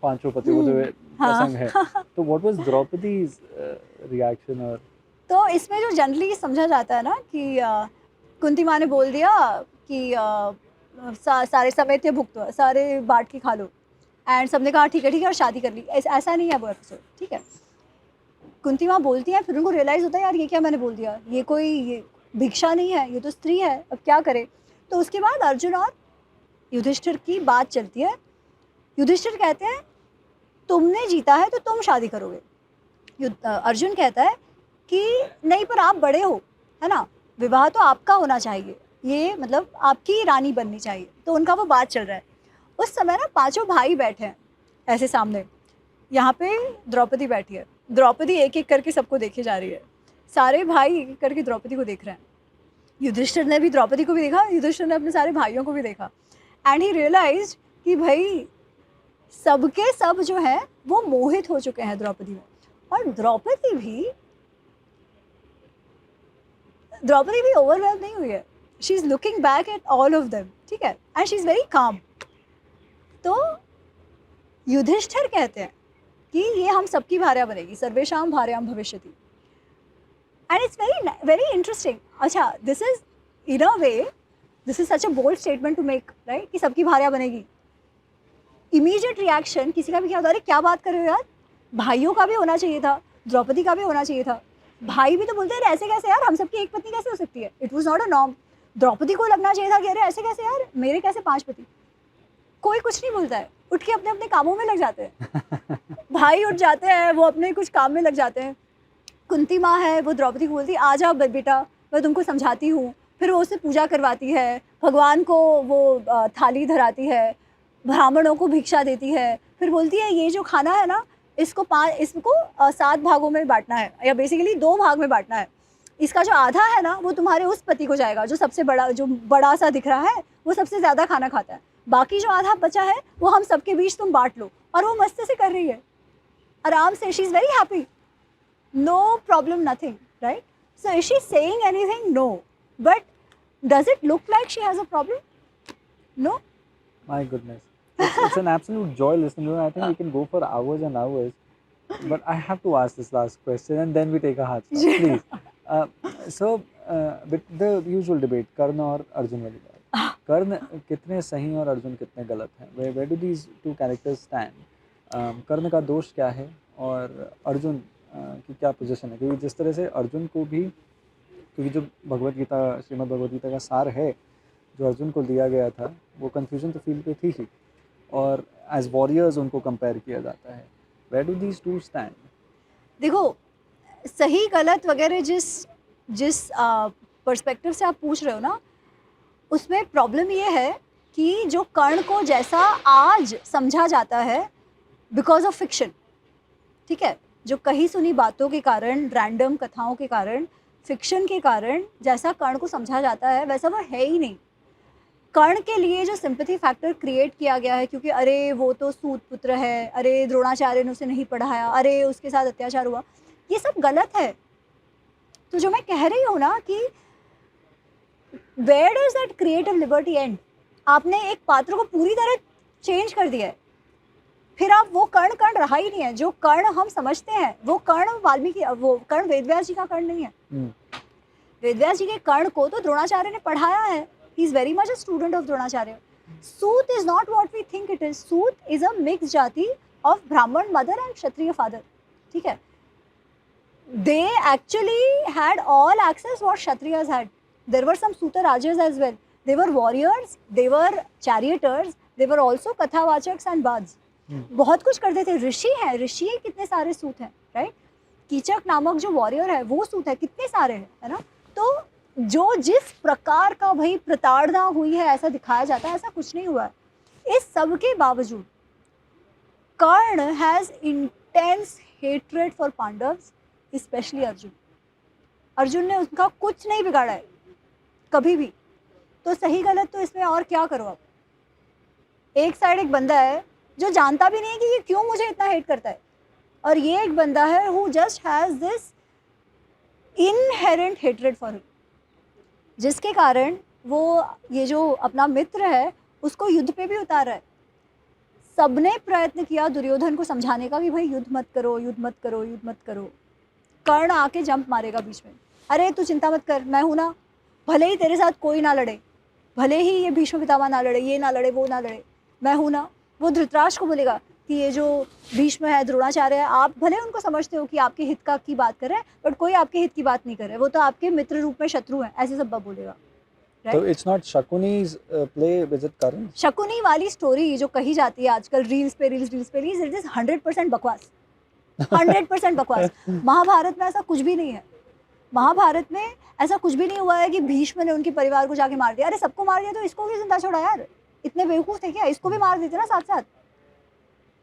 पांचों पति होते हुए प्रसंग है, तो व्हाट वाज द्रौपदीज रिएक्शन? और तो इसमें जो जनरली समझा जाता है ना कि कुंती माँ ने बोल दिया कि सारे समेत भुगतो, सारे बांट के खा लो, एंड सबने कहा ठीक है और शादी कर ली। ऐसा नहीं है वो एपिसोड, ठीक है। कुंती माँ बोलती हैं, फिर उनको रियलाइज़ होता है यार ये क्या मैंने बोल दिया, ये भिक्षा नहीं है, ये तो स्त्री है, अब क्या करे। तो उसके बाद अर्जुन और युधिष्ठिर की बात चलती है। युधिष्ठिर कहते हैं तुमने जीता है तो तुम शादी करोगे। अर्जुन कहता है कि नहीं, पर आप बड़े हो, है ना, विवाह तो आपका होना चाहिए, ये मतलब आपकी रानी बननी चाहिए। तो उनका वो बात चल रहा है। उस समय ना पांचों भाई बैठे हैं ऐसे सामने, यहाँ पे द्रौपदी बैठी है, द्रौपदी एक एक करके सबको देखे जा रही है, सारे भाई एक एक करके द्रौपदी को देख रहे हैं। युधिष्ठिर ने भी द्रौपदी को भी देखा, युधिष्ठिर ने अपने सारे भाइयों को भी देखा, एंड ही रियलाइज्ड कि भाई सबके सब जो है वो मोहित हो चुके हैं द्रौपदी में, और द्रौपदी भी ओवरवेल्म नहीं हुई है। She is looking back at all of them, ठीक है, and she is very calm. तो युधिष्ठिर कहते हैं कि ये हम सबकी भार्या बनेगी, सर्वेशाम भार्याम भविष्यति, एंड इट्स वेरी इंटरेस्टिंग। अच्छा, this is in a way this is such a bold statement to make, right, कि सबकी भार्या बनेगी। इमीडिएट रिएक्शन किसी का भी क्या होता है, क्या बात कर रहे हो यार, भाइयों का भी होना चाहिए था, द्रौपदी का भी होना चाहिए था। भाई भी तो बोलते हैं ऐसे कैसे यार, हम सबकी एक पत्नी कैसे हो सकती है, it was not a norm. Draupadi को लगना चाहिए था कि अरे ऐसे कैसे यार, मेरे कैसे 5 पति। कोई कुछ नहीं बोलता है, उठ के अपने अपने कामों में लग जाते हैं। भाई उठ जाते हैं, वो अपने कुछ काम में लग जाते हैं। कुंती माँ है, वो द्रौपदी को बोलती है आ जाओ बेटा, मैं तुमको समझाती हूँ। फिर वो उससे पूजा करवाती है, भगवान को वो थाली धराती है, ब्राह्मणों को भिक्षा देती है। फिर बोलती है ये जो खाना है ना, इसको 7 भागों में बांटना है, या बेसिकली 2 भाग में बांटना है। इसका जो आधा है ना वो तुम्हारे उस पति को जाएगा जो सबसे बड़ा, जो बड़ा सा दिख रहा है, वो सबसे ज़्यादा खाना खाता है। बाकी जो आधा बचा है वो हम सबके बीच तुम बांट लो। और वो मस्ती से कर रही है, आराम से, she is very happy, no problem, nothing, right? So is she saying anything? No. But does it look like she has a problem? No. My goodness. It's an absolute joy listening to it. I think we can go for hours and hours. But I have to ask this last question and then we take a hard stop, please. With the usual debate, Karna और अर्जुन वाली बात. कर्ण कितने सही और अर्जुन कितने गलत हैं? Where do these two characters stand? कर्ण का दोष क्या है और अर्जुन की क्या पोजीशन है? क्योंकि जिस तरह से अर्जुन को भी, क्योंकि जो भगवत गीता, श्रीमद् भगवत गीता का सार है जो अर्जुन को दिया गया था, वो कन्फ्यूजन तो फील पे थी ही, और एज वॉरियर्स उनको कंपेयर किया जाता है. Where do these two stand? देखो, सही गलत वगैरह जिस पर्सपेक्टिव से आप पूछ रहे हो ना, उसमें प्रॉब्लम ये है कि जो कर्ण को जैसा आज समझा जाता है बिकॉज ऑफ फिक्शन, ठीक है, जो कही सुनी बातों के कारण, रैंडम कथाओं के कारण, फिक्शन के कारण जैसा कर्ण को समझा जाता है वैसा वो है ही नहीं. कर्ण के लिए जो सिंपैथी फैक्टर क्रिएट किया गया है, क्योंकि अरे वो तो सूत पुत्र है, अरे द्रोणाचार्य ने उसे नहीं पढ़ाया, अरे उसके साथ अत्याचार हुआ, ये सब गलत है. तो जो मैं कह रही हूँ ना कि where does that creative liberty end? आपने एक पात्र को पूरी तरह चेंज कर दिया है, फिर आप वो कर्ण रहा ही नहीं है. जो कर्ण हम समझते हैं वो कर्ण वाल्मीकि, वो कर्ण वेदव्यास जी का कर्ण नहीं है. वेदव्यास जी के कर्ण को तो द्रोणाचार्य ने पढ़ाया है. He is very much a student of Dronacharya. Suta is not what we think it is. Suta is a mix jati of Brahmin mother and Kshatriya father, ठीक है. They actually had all access what Kshatriyas had. There were some suta rajas as well. They were warriors, they were charioteers, they were also kathavachaks and bards. बहुत कुछ करते थे. ऋषि हैं, ऋषि कितने सारे सूत हैं, राइट. कीचक नामक जो वॉरियर है वो सूत है, कितने सारे हैं, है ना. तो जो जिस प्रकार का भाई प्रताड़ना हुई है ऐसा दिखाया जाता है, ऐसा कुछ नहीं हुआ है. इस सब के बावजूद Karna has intense hatred for Pandavs, specially Arjun. Arjun ने उनका कुछ नहीं बिगाड़ा है कभी भी. तो सही गलत तो इसमें और क्या करो आप. एक साइड एक बंदा है जो जानता भी नहीं कि ये क्यों मुझे इतना हेट करता है, और ये एक बंदा है who just has this inherent hatred for him, जिसके कारण वो ये जो अपना मित्र है उसको युद्ध पे भी उतारा है. सबने प्रयत्न किया दुर्योधन को समझाने का कि भाई युद्ध मत करो, युद्ध मत करो, युद्ध मत करो. कर्ण आके जंप मारेगा बीच में. अरे तू चिंता मत कर, मैं हूँ ना, भले ही तेरे साथ कोई ना लड़े, भले ही ये भीष्म पितामह ना लड़े, ये ना लड़े, वो ना लड़े, मैं हूँ ना. वो धृतराष्ट्र को बोलेगा कि ये जो भीष्म है, द्रोणाचार्य है, आप भले उनको समझते हो कि आपके हित का की बात कर रहे हैं, बट कोई आपके हित की बात नहीं कर रहे, वो तो आपके मित्र रूप में शत्रु हैं, ऐसे सब बोलेगा. तो इट्स नॉट शकुनी's प्ले विद कर्ण. शकुनी वाली स्टोरी जो कही जाती है आजकल रील्स पे, इट इज 100% बकवास. 100% बकवास. महाभारत में ऐसा कुछ भी नहीं है. महाभारत में ऐसा कुछ भी नहीं हुआ है कि भीष्म ने उनके परिवार को जाके मार दिया. अरे सबको मार दिया तो इसको भी जिंदा छोड़ा यार. इतने बेवकूफ़ थे क्या? इसको भी मार देते ना साथ साथ.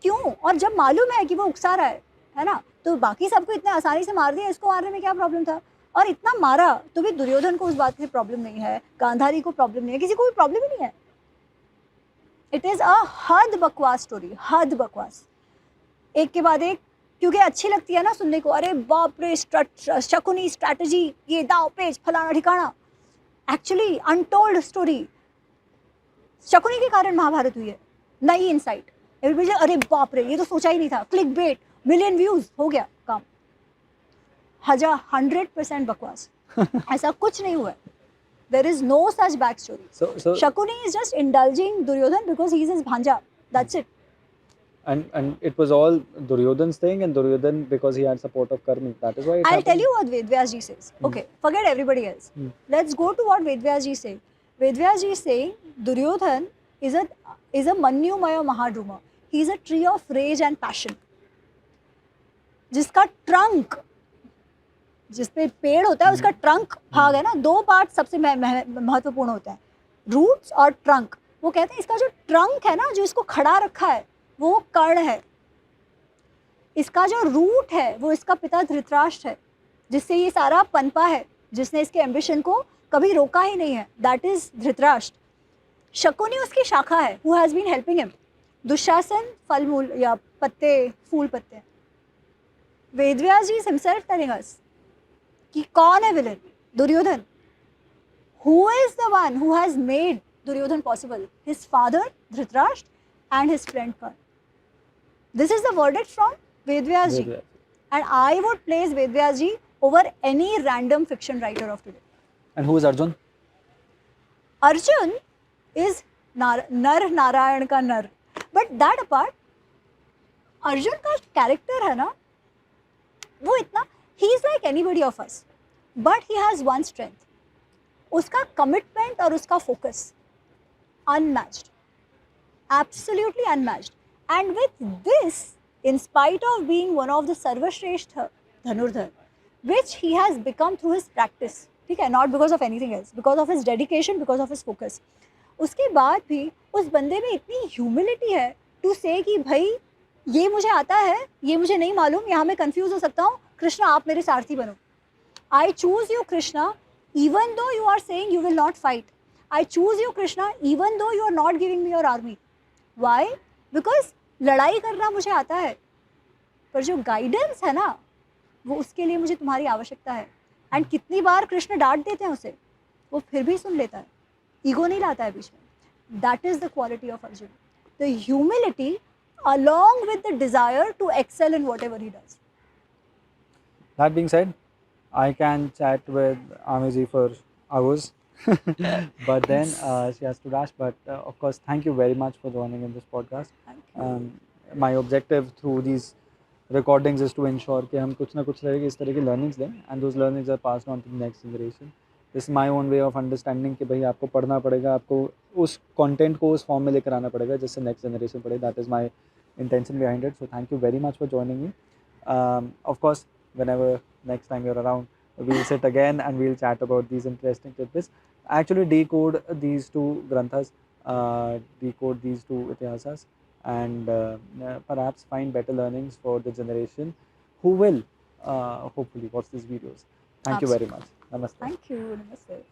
क्यों? और जब मालूम है कि वो उकसा रहा है ना, तो बाकी सबको इतने आसानी से मार दिया, इसको मारने में क्या प्रॉब्लम था? और इतना मारा तो भी दुर्योधन को उस बात की प्रॉब्लम नहीं है, गांधारी को प्रॉब्लम नहीं है, किसी को भी प्रॉब्लम ही नहीं है. इट इज़ अ हद बकवास स्टोरी, हद बकवास, एक के बाद एक. क्योंकि अच्छी लगती है ना सुनने को. अरे बाप रे, शकुनी स्ट्रैटेजी, ये दाव पेच, फलाना ठिकाना. Actually untold story. शकुनी के कारण महाभारत हुई है, नई इनसाइट. एवरीबॉडी अरे बाप रे, ये तो सोचा ही नहीं था, क्लिक बेट, मिलियन व्यूज, हो गया काम. 100% बकवास. ऐसा कुछ नहीं हुआ है. There is no such back story. Shakuni is just indulging Duryodhan because he is his bhanja, that's it. And it was all Duryodhan's thing, and Duryodhan because he had support of Karna. That is why I'll tell you what Vedvyas ji says. Okay, forget everybody else. Let's go to what Vedvyas ji say. Vedvyas ji is saying Duryodhan is a Manyumaya Mahadruma. He is a tree of rage and passion, जिसका ट्रंक, जिस पे पेड़ होता है उसका ट्रंक भाग है ना, दो पार्ट सबसे महत्वपूर्ण होते हैं, रूट्स और ट्रंक। वो कहते हैं इसका जो ट्रंक है ना, जो इसको खड़ा रखा है, वो कर्ण है। इसका जो रूट है वो इसका पिता धृतराष्ट्र है, जिससे ये सारा पनपा है, जिसने इसके एम्बिशन को कभी रोका ही नहीं है, दैट इज धृतराष्ट्र। शकुनी उसकी शाखा है, who has been helping him. Dushasana फल मूल या पत्ते, फूल पत्ते। Vedavyasa ji is himself telling us कि कौन है villain, Duryodhana. Who is the one who has made Duryodhana possible? His father Dhritarashtra and his friend Karna. This is the verdict from Vedvyas ji, and I would place Vedvyas ji over any random fiction writer of today. And who is Arjun? Arjun is Nar Narayan का नर, but that apart, अर्जुन का कैरेक्टर है ना, वो इतना, he is like anybody of us, but he has one strength, उसका commitment और उसका focus unmatched, absolutely unmatched. And with this, in spite of being one of the Sarvashreshth Dhanurdhar, which he has become through his practice, ठीक है, not because of anything else, because of his dedication, because of his focus. उसके बाद भी उस बंदे में इतनी ह्यूमिलिटी है टू से कि भाई ये मुझे आता है, ये मुझे नहीं मालूम, यहाँ मैं कंफ्यूज हो सकता हूँ, कृष्णा आप मेरे सारथी बनो। I choose you Krishna even though you are saying you will not fight. I choose you Krishna even though you are not giving me your army. Why? Because लड़ाई करना मुझे आता है, पर जो गाइडेंस है ना, वो उसके लिए मुझे तुम्हारी आवश्यकता है। एंड कितनी बार कृष्ण डांट देते हैं उसे, वो फिर भी सुन लेता है, ईगो नहीं लाता है बीच में। That is the quality of Arjun, the humility along with the desire to excel in whatever he does. That being said, I can chat with Amiji for hours, but then she has to dash. But of course, thank you very much for joining in this podcast. Thank you. My objective through these recordings is to ensure कि हम कुछ ना कुछ तरह की इस तरह की learnings लें, and those learnings are passed on to the next generation. This is my own way of understanding कि भाई आपको पढ़ना पड़ेगा, आपको उस content को उस form में लेकर आना पड़ेगा जिससे next generation पढ़े. That is my intention behind it. So thank you very much for joining me. Of course, whenever next time you're around, we'll sit again and we'll chat about these interesting tidbits. Actually decode these two granthas, decode these two itihasas, and perhaps find better learnings for the generation who will hopefully watch these videos. Thank you very much. Namaste. Thank you. Namaste.